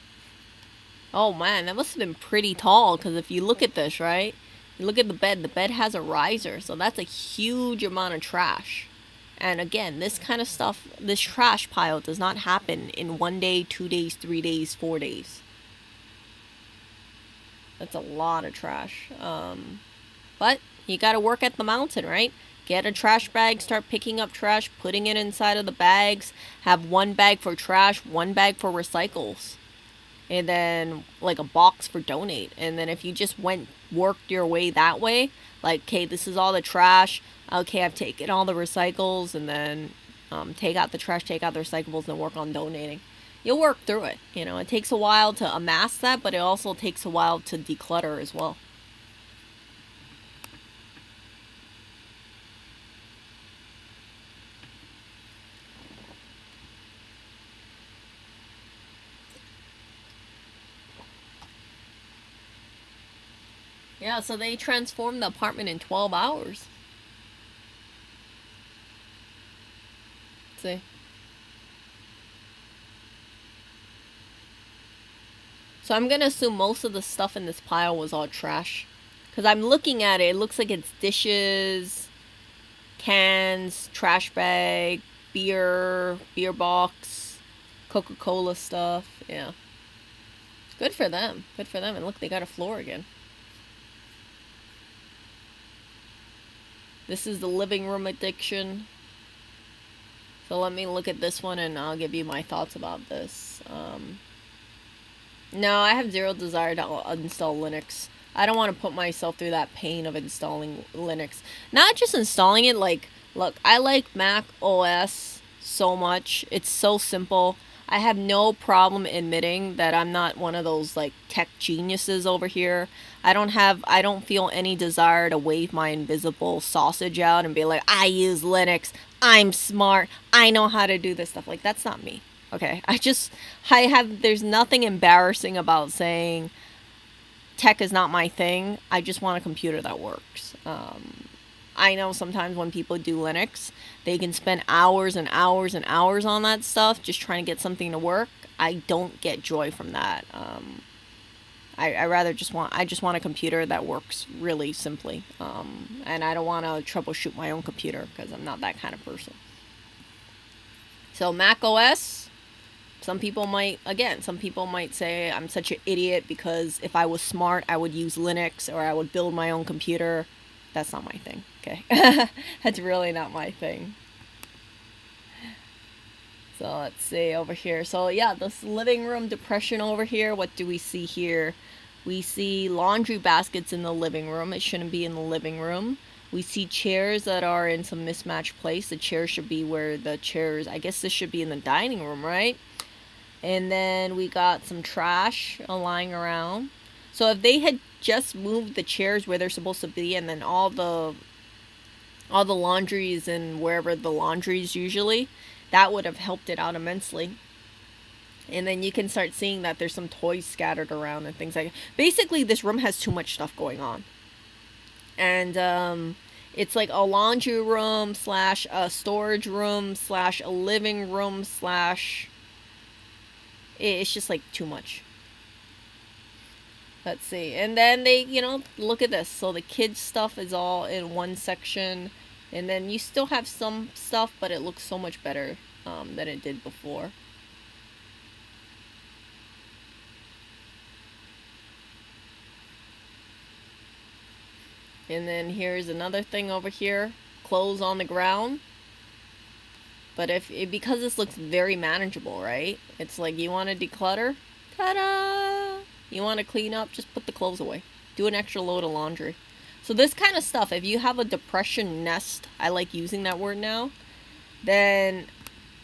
Oh man, that must have been pretty tall, because if you look at this, right? You look at the bed has a riser, so that's a huge amount of trash. And again, this kind of stuff, this trash pile does not happen in 1 day, 2 days, 3 days, 4 days. That's a lot of trash. But you gotta work at the mountain, right? Get a trash bag, start picking up trash, putting it inside of the bags. Have one bag for trash, one bag for recycles, and then like a box for donate. And then if you just worked your way that way, like, okay, this is all the trash. Okay, I've taken all the recycles, and then take out the trash, take out the recyclables, and work on donating. You'll work through it. It takes a while to amass that, but it also takes a while to declutter as well. Yeah, so they transformed the apartment in 12 hours. See? So I'm gonna assume most of the stuff in this pile was all trash. Because I'm looking at it, it looks like it's dishes, cans, trash bag, beer box, Coca-Cola stuff. Yeah. Good for them. Good for them. And look, they got a floor again. This is the living room addiction. So let me look at this one, and I'll give you my thoughts about this. No, I have zero desire to uninstall Linux. I don't want to put myself through that pain of installing Linux. Not just installing it, like, look, I like Mac OS so much. It's so simple. I have no problem admitting that I'm not one of those like tech geniuses over here. I don't feel any desire to wave my invisible sausage out and be like, I use Linux, I'm smart, I know how to do this stuff. Like, that's not me. Okay. There's nothing embarrassing about saying tech is not my thing. I just want a computer that works. I know sometimes when people do Linux, they can spend hours and hours and hours on that stuff just trying to get something to work. I don't get joy from that. I just want a computer that works really simply. And I don't want to troubleshoot my own computer because I'm not that kind of person. So Mac OS, some people might say I'm such an idiot because if I was smart, I would use Linux or I would build my own computer. That's not my thing, okay? That's really not my thing. So let's see over here. So yeah, this living room depression over here. What do we see here? We see laundry baskets in the living room. It shouldn't be in the living room. We see chairs that are in some mismatched place. The chair should be where the chairs, I guess this should be in the dining room, right? And then we got some trash lying around. So if they had just moved the chairs where they're supposed to be, and then all the laundry is in wherever the laundry is usually, that would have helped it out immensely. And then you can start seeing that there's some toys scattered around and things like that. Basically, this room has too much stuff going on. And it's like a laundry room slash a storage room slash a living room slash... It's just like too much. Let's see. And then they, look at this. So the kids' stuff is all in one section. And then you still have some stuff, but it looks so much better than it did before. And then here's another thing over here. Clothes on the ground. But because this looks very manageable, right? It's like you want to declutter. Ta-da! You want to clean up, just put the clothes away. Do an extra load of laundry. So this kind of stuff, if you have a depression nest, I like using that word now, then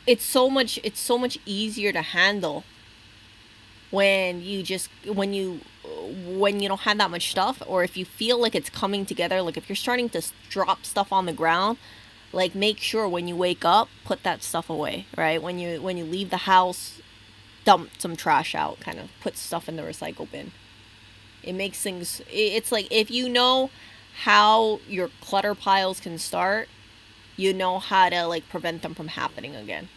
it's so much easier to handle when you don't have that much stuff, or if you feel like it's coming together, like if you're starting to drop stuff on the ground, like make sure when you wake up, put that stuff away, right? When you leave the house, dump some trash out, kind of put stuff in the recycle bin. It makes things, it's like if you know how your clutter piles can start, you know how to like prevent them from happening again.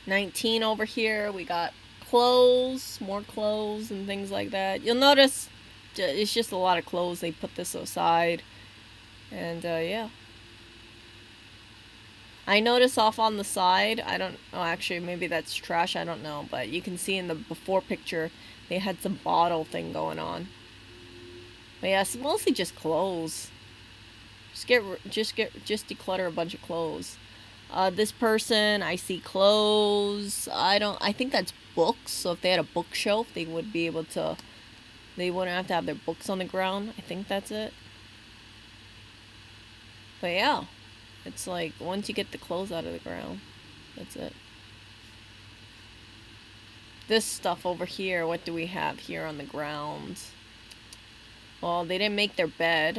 19 over here, we got clothes, more clothes and things like that. You'll notice it's just a lot of clothes. They put this aside. And yeah. I notice off on the side, actually maybe that's trash, I don't know, but you can see in the before picture they had some bottle thing going on. But yeah, it's mostly just clothes. Just declutter a bunch of clothes. This person, I see clothes. I think that's books. So if they had a bookshelf, they wouldn't have to have their books on the ground. I think that's it. But yeah, it's like once you get the clothes out of the ground, that's it. This stuff over here, what do we have here on the ground? Well, they didn't make their bed.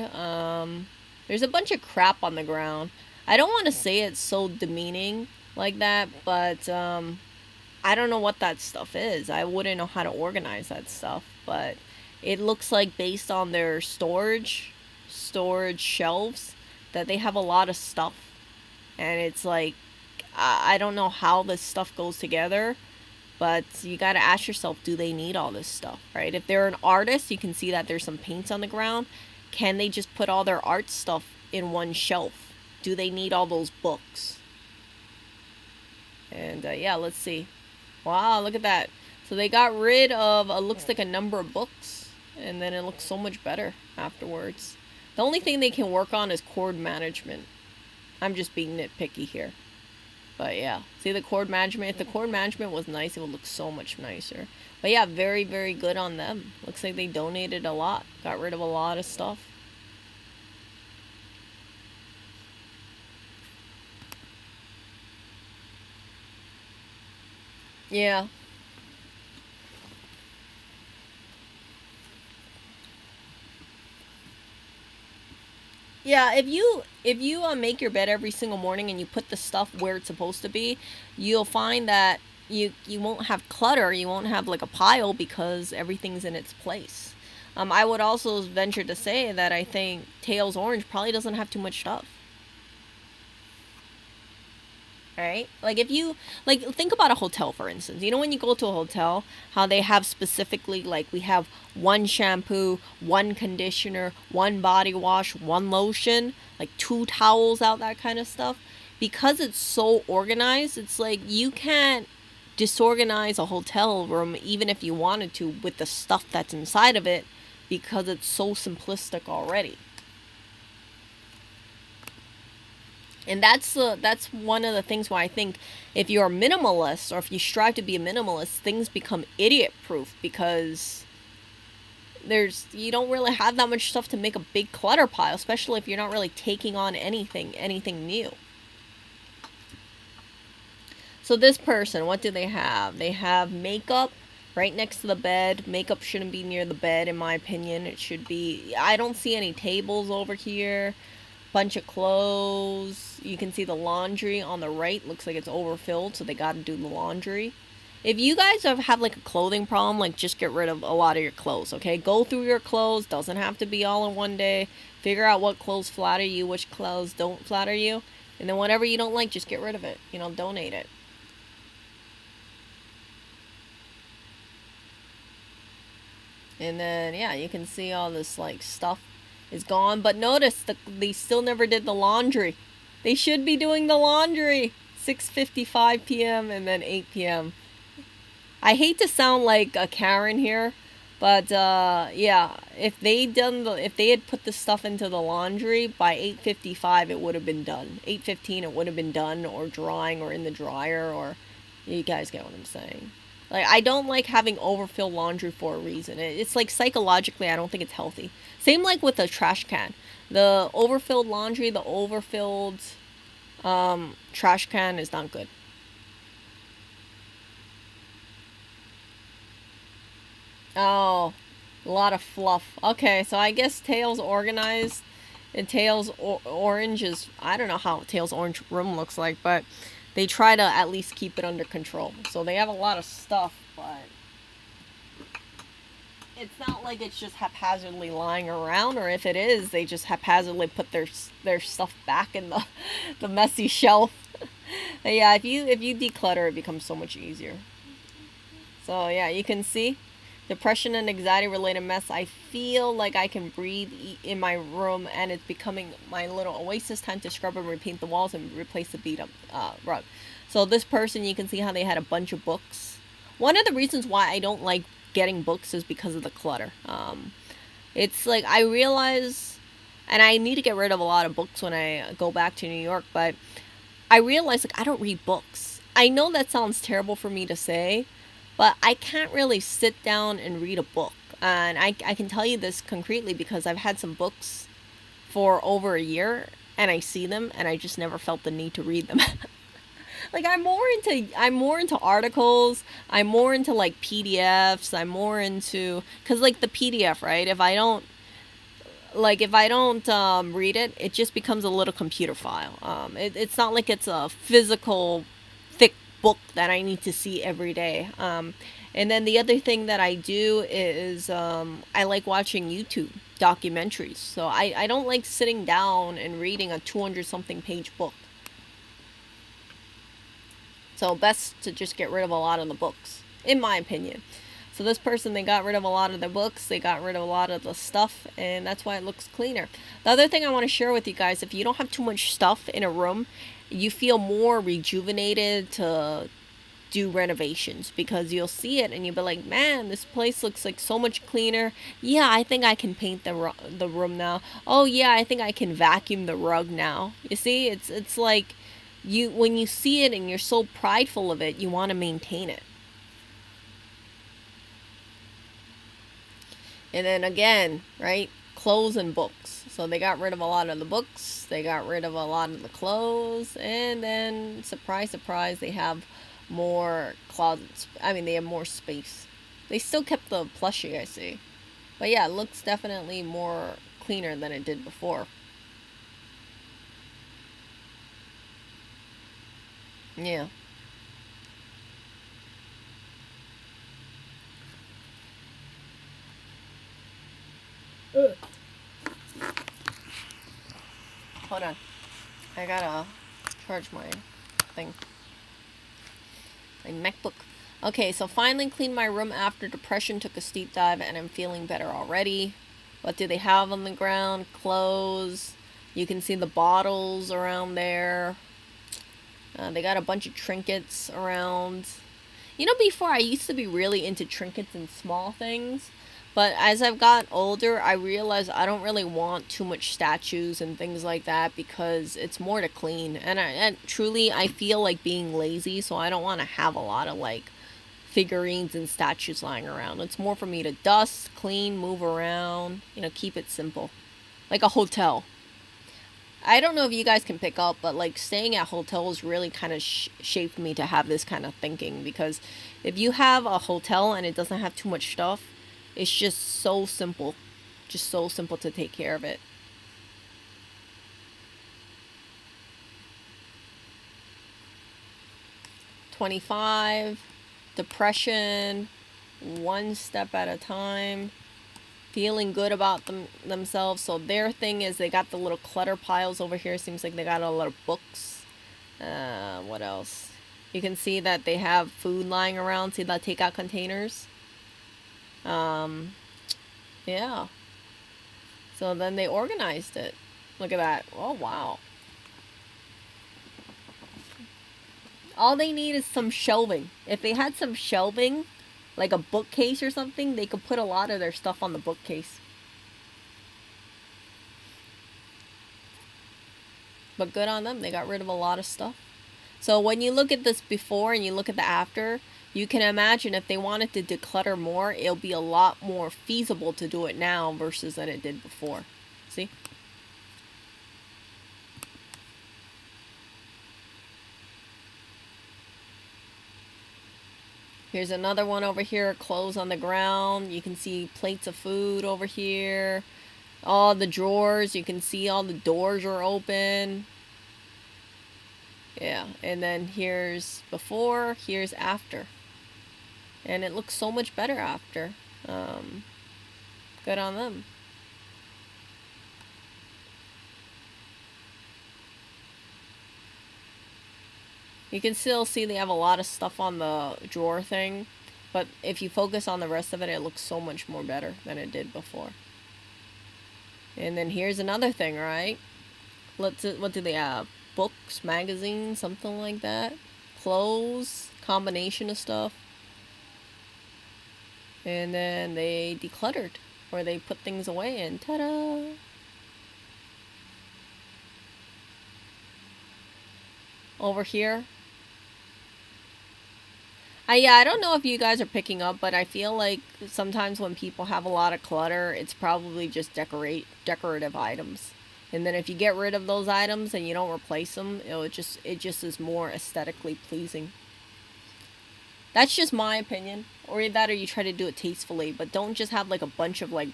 There's a bunch of crap on the ground. I don't want to say it's so demeaning like that, but I don't know what that stuff is. I wouldn't know how to organize that stuff, but it looks like based on their storage shelves that they have a lot of stuff. And it's like, I don't know how this stuff goes together, but you got to ask yourself, do they need all this stuff, right? If they're an artist, you can see that there's some paints on the ground. Can they just put all their art stuff in one shelf? Do they need all those books? And yeah, let's see. Wow, look at that. So they got rid of, looks like a number of books. And then it looks so much better afterwards. The only thing they can work on is cord management. I'm just being nitpicky here. But yeah, see the cord management? If the cord management was nice, it would look so much nicer. But yeah, very, very good on them. Looks like they donated a lot. Got rid of a lot of stuff. Yeah. Yeah, if you make your bed every single morning and you put the stuff where it's supposed to be, you'll find that you won't have clutter. You won't have like a pile because everything's in its place. I would also venture to say that I think Tails Orange probably doesn't have too much stuff. Right? Like if you like think about a hotel for instance. You know when you go to a hotel, how they have specifically like we have one shampoo, one conditioner, one body wash, one lotion, like 2 towels out, that kind of stuff. Because it's so organized, it's like you can't disorganize a hotel room even if you wanted to with the stuff that's inside of it because it's so simplistic already. And that's one of the things why I think if you're a minimalist or if you strive to be a minimalist, things become idiot proof because you don't really have that much stuff to make a big clutter pile, especially if you're not really taking on anything new. So this person, what do they have? They have makeup right next to the bed. Makeup shouldn't be near the bed, in my opinion. It should be... I don't see any tables over here. Bunch of clothes. You can see the laundry on the right. Looks like it's overfilled, so they gotta do the laundry. If you guys have like a clothing problem, like just get rid of a lot of your clothes, okay? Go through your clothes. Doesn't have to be all in one day. Figure out what clothes flatter you, which clothes don't flatter you. And then whatever you don't like, just get rid of it. Donate it. And then, yeah, you can see all this, like, stuff is gone. But notice, they still never did the laundry. They should be doing the laundry. 6:55 p.m. and then 8 p.m. I hate to sound like a Karen here, but, yeah, if they had put the stuff into the laundry, by 8:55 it would have been done. 8:15 it would have been done, or drying, or in the dryer, or... You guys get what I'm saying. Like, I don't like having overfilled laundry for a reason. It's like psychologically, I don't think it's healthy. Same like with the trash can. The overfilled laundry, the overfilled trash can is not good. Oh, a lot of fluff. Okay, so I guess Tails organized. And Tails Orange is... I don't know how Tails Orange room looks like, but... They try to at least keep it under control. So they have a lot of stuff, but it's not like it's just haphazardly lying around, or if it is, they just haphazardly put their stuff back in the messy shelf. But yeah, if you declutter, it becomes so much easier. So yeah, you can see depression and anxiety related mess. I feel like I can breathe in my room, and it's becoming my little oasis. Time to scrub and repaint the walls and replace the beat up rug. So this person, you can see how they had a bunch of books. One of the reasons why I don't like getting books is because of the clutter. It's like I realize, and I need to get rid of a lot of books when I go back to New York, but I realize like I don't read books. I know that sounds terrible for me to say, but I can't really sit down and read a book. And I can tell you this concretely because I've had some books for over a year, and I see them, and I just never felt the need to read them. Like, I'm more into articles. I'm more into, like, PDFs. I'm more into... Because, like, the PDF, right? If I don't read it, it just becomes a little computer file. It's not like it's a physical thick book that I need to see every day. And then the other thing that I do is I like watching YouTube documentaries. So I don't like sitting down and reading a 200-something page book. So best to just get rid of a lot of the books, in my opinion. So this person, they got rid of a lot of the books, they got rid of a lot of the stuff, and that's why it looks cleaner. The other thing I want to share with you guys, if you don't have too much stuff in a room, you feel more rejuvenated to do renovations, because you'll see it and you'll be like, man, this place looks like so much cleaner. Yeah, I think I can paint the room now. Oh yeah, I think I can vacuum the rug now. You see, it's like when you see it and you're so prideful of it, you want to maintain it. And then again, right, clothes and books. So they got rid of a lot of the books, they got rid of a lot of the clothes, and then surprise, surprise, they have more closets. I mean, they have more space. They still kept the plushie, I see. But yeah, it looks definitely more cleaner than it did before. Yeah. Hold on. I gotta charge my thing. My MacBook. Okay, so finally cleaned my room after depression took a steep dive, and I'm feeling better already. What do they have on the ground? Clothes. You can see the bottles around there. They got a bunch of trinkets around. You know, before I used to be really into trinkets and small things. But as I've got older, I realized I don't really want too much statues and things like that, because it's more to clean. And truly, I feel like being lazy, so I don't want to have a lot of, like, figurines and statues lying around. It's more for me to dust, clean, move around, keep it simple. Like a hotel. I don't know if you guys can pick up, but like staying at hotels really kind of shaped me to have this kind of thinking, because if you have a hotel and it doesn't have too much stuff, it's just so simple. Just so simple to take care of it. $25, depression, one step at a time, feeling good about themselves. So their thing is they got the little clutter piles over here. Seems like they got a lot of books. What else? You can see that they have food lying around. See the takeout containers? Yeah. So then they organized it. Look at that. Oh, wow. All they need is some shelving. If they had some shelving, like a bookcase or something, they could put a lot of their stuff on the bookcase. But good on them. They got rid of a lot of stuff. So when you look at this before and you look at the after, you can imagine if they wanted to declutter more, it'll be a lot more feasible to do it now versus than it did before. See? Here's another one over here, clothes on the ground. You can see plates of food over here. All the drawers, you can see all the doors are open. Yeah, and then here's before, here's after. And it looks so much better after. Good on them. You can still see they have a lot of stuff on the drawer thing, but if you focus on the rest of it, it looks so much more better than it did before. And then here's another thing, right? What do they have? Books, magazines, something like that. Clothes, combination of stuff. And then they decluttered, or they put things away, and ta-da! Over here. I don't know if you guys are picking up, but I feel like sometimes when people have a lot of clutter, it's probably just decorative items. And then if you get rid of those items and you don't replace them, it just is more aesthetically pleasing. That's just my opinion. Or you try to do it tastefully, but don't just have like a bunch of like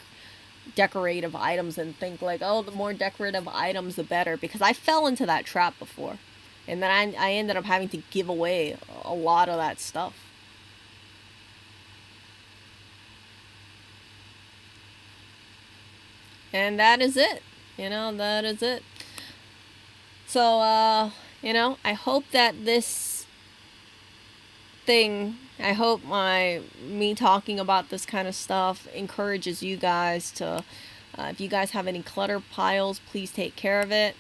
decorative items and think like, oh, the more decorative items the better, because I fell into that trap before. And then I ended up having to give away a lot of that stuff. And that is it. That is it. So, I hope that this thing, I hope me talking about this kind of stuff encourages you guys to, if you guys have any clutter piles, please take care of it.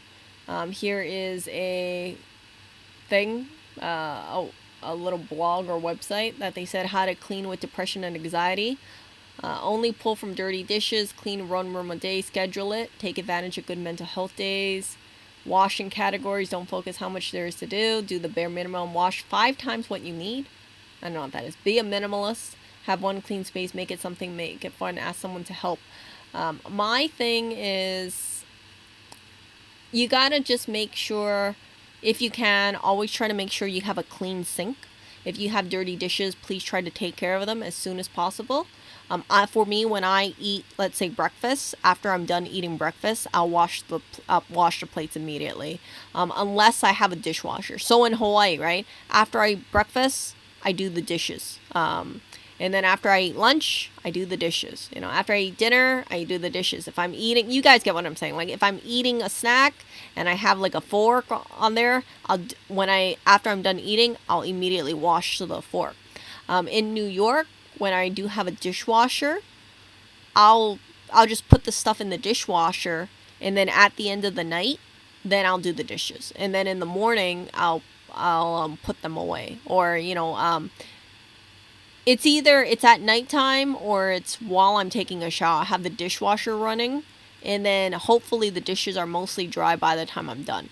Here is a thing, a little blog or website that they said how to clean with depression and anxiety. Only pull from dirty dishes, clean 1 room a day, schedule it, take advantage of good mental health days. Washing categories, don't focus how much there is to do the bare minimum, wash 5 times what you need. I don't know what that is. Be a minimalist, have one clean space, make it something, make it fun, ask someone to help. My thing is, you gotta just make sure, if you can, always try to make sure you have a clean sink. If you have dirty dishes, please try to take care of them as soon as possible. For me, when I eat, let's say breakfast, after I'm done eating breakfast, I'll wash the plates immediately, unless I have a dishwasher. So in Hawaii, right, after I eat breakfast, I do the dishes. And then after I eat lunch, I do the dishes. After I eat dinner, I do the dishes. If I'm eating, you guys get what I'm saying. Like if I'm eating a snack and I have like a fork on there, after I'm done eating, I'll immediately wash the fork. In New York, when I do have a dishwasher, I'll just put the stuff in the dishwasher, and then at the end of the night, then I'll do the dishes, and then in the morning I'll put them away. Or it's either it's at nighttime or it's while I'm taking a shower. I have the dishwasher running, and then hopefully the dishes are mostly dry by the time I'm done.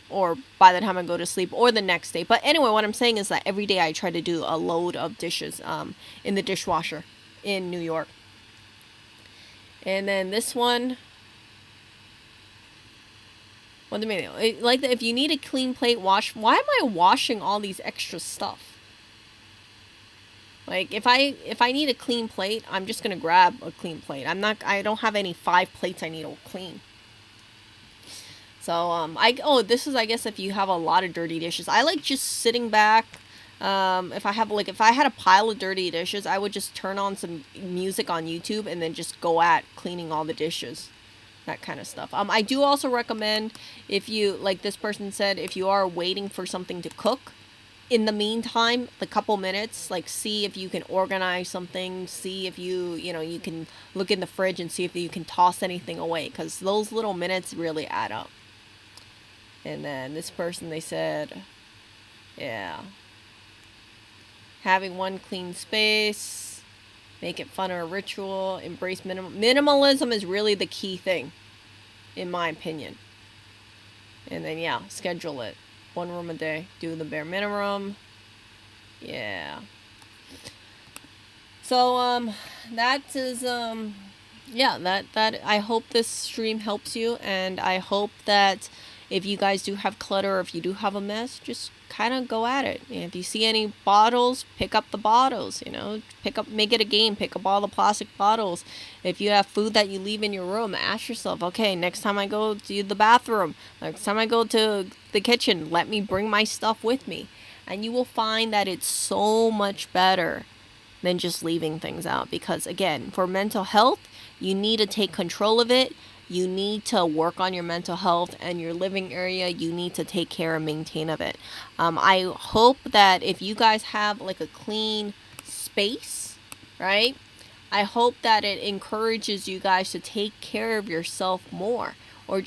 or by the time I go to sleep or the next day. But anyway, what I'm saying is that every day I try to do a load of dishes in the dishwasher in New York. And then this one, what do you mean? Like, if you need a clean plate, wash. Why am I washing all these extra stuff? Like, if I need a clean plate, I'm just gonna grab a clean plate. I don't have any 5 plates I need to clean. So this is, I guess, if you have a lot of dirty dishes. I like just sitting back. If I had a pile of dirty dishes, I would just turn on some music on YouTube and then just go at cleaning all the dishes. That kind of stuff. I do also recommend, if you, like this person said, if you are waiting for something to cook, in the meantime, the couple minutes, like, see if you can organize something, see if you can look in the fridge and see if you can toss anything away, because those little minutes really add up. And then this person, they said, yeah, having one clean space, make it fun or a ritual, embrace minimalism is really the key thing, in my opinion. And then, yeah, schedule it. 1 room a day. Do the bare minimum. Yeah. So, that is, yeah, that I hope this stream helps you, and I hope that if you guys do have clutter, or if you do have a mess, just kind of go at it. And if you see any bottles, pick up the bottles, make it a game, pick up all the plastic bottles. If you have food that you leave in your room, ask yourself, okay, next time I go to the bathroom, next time I go to the kitchen, let me bring my stuff with me. And you will find that it's so much better than just leaving things out. Because again, for mental health, you need to take control of it. You need to work on your mental health, and your living area, you need to take care and maintain of it. I hope that if you guys have like a clean space, right? I hope that it encourages you guys to take care of yourself more.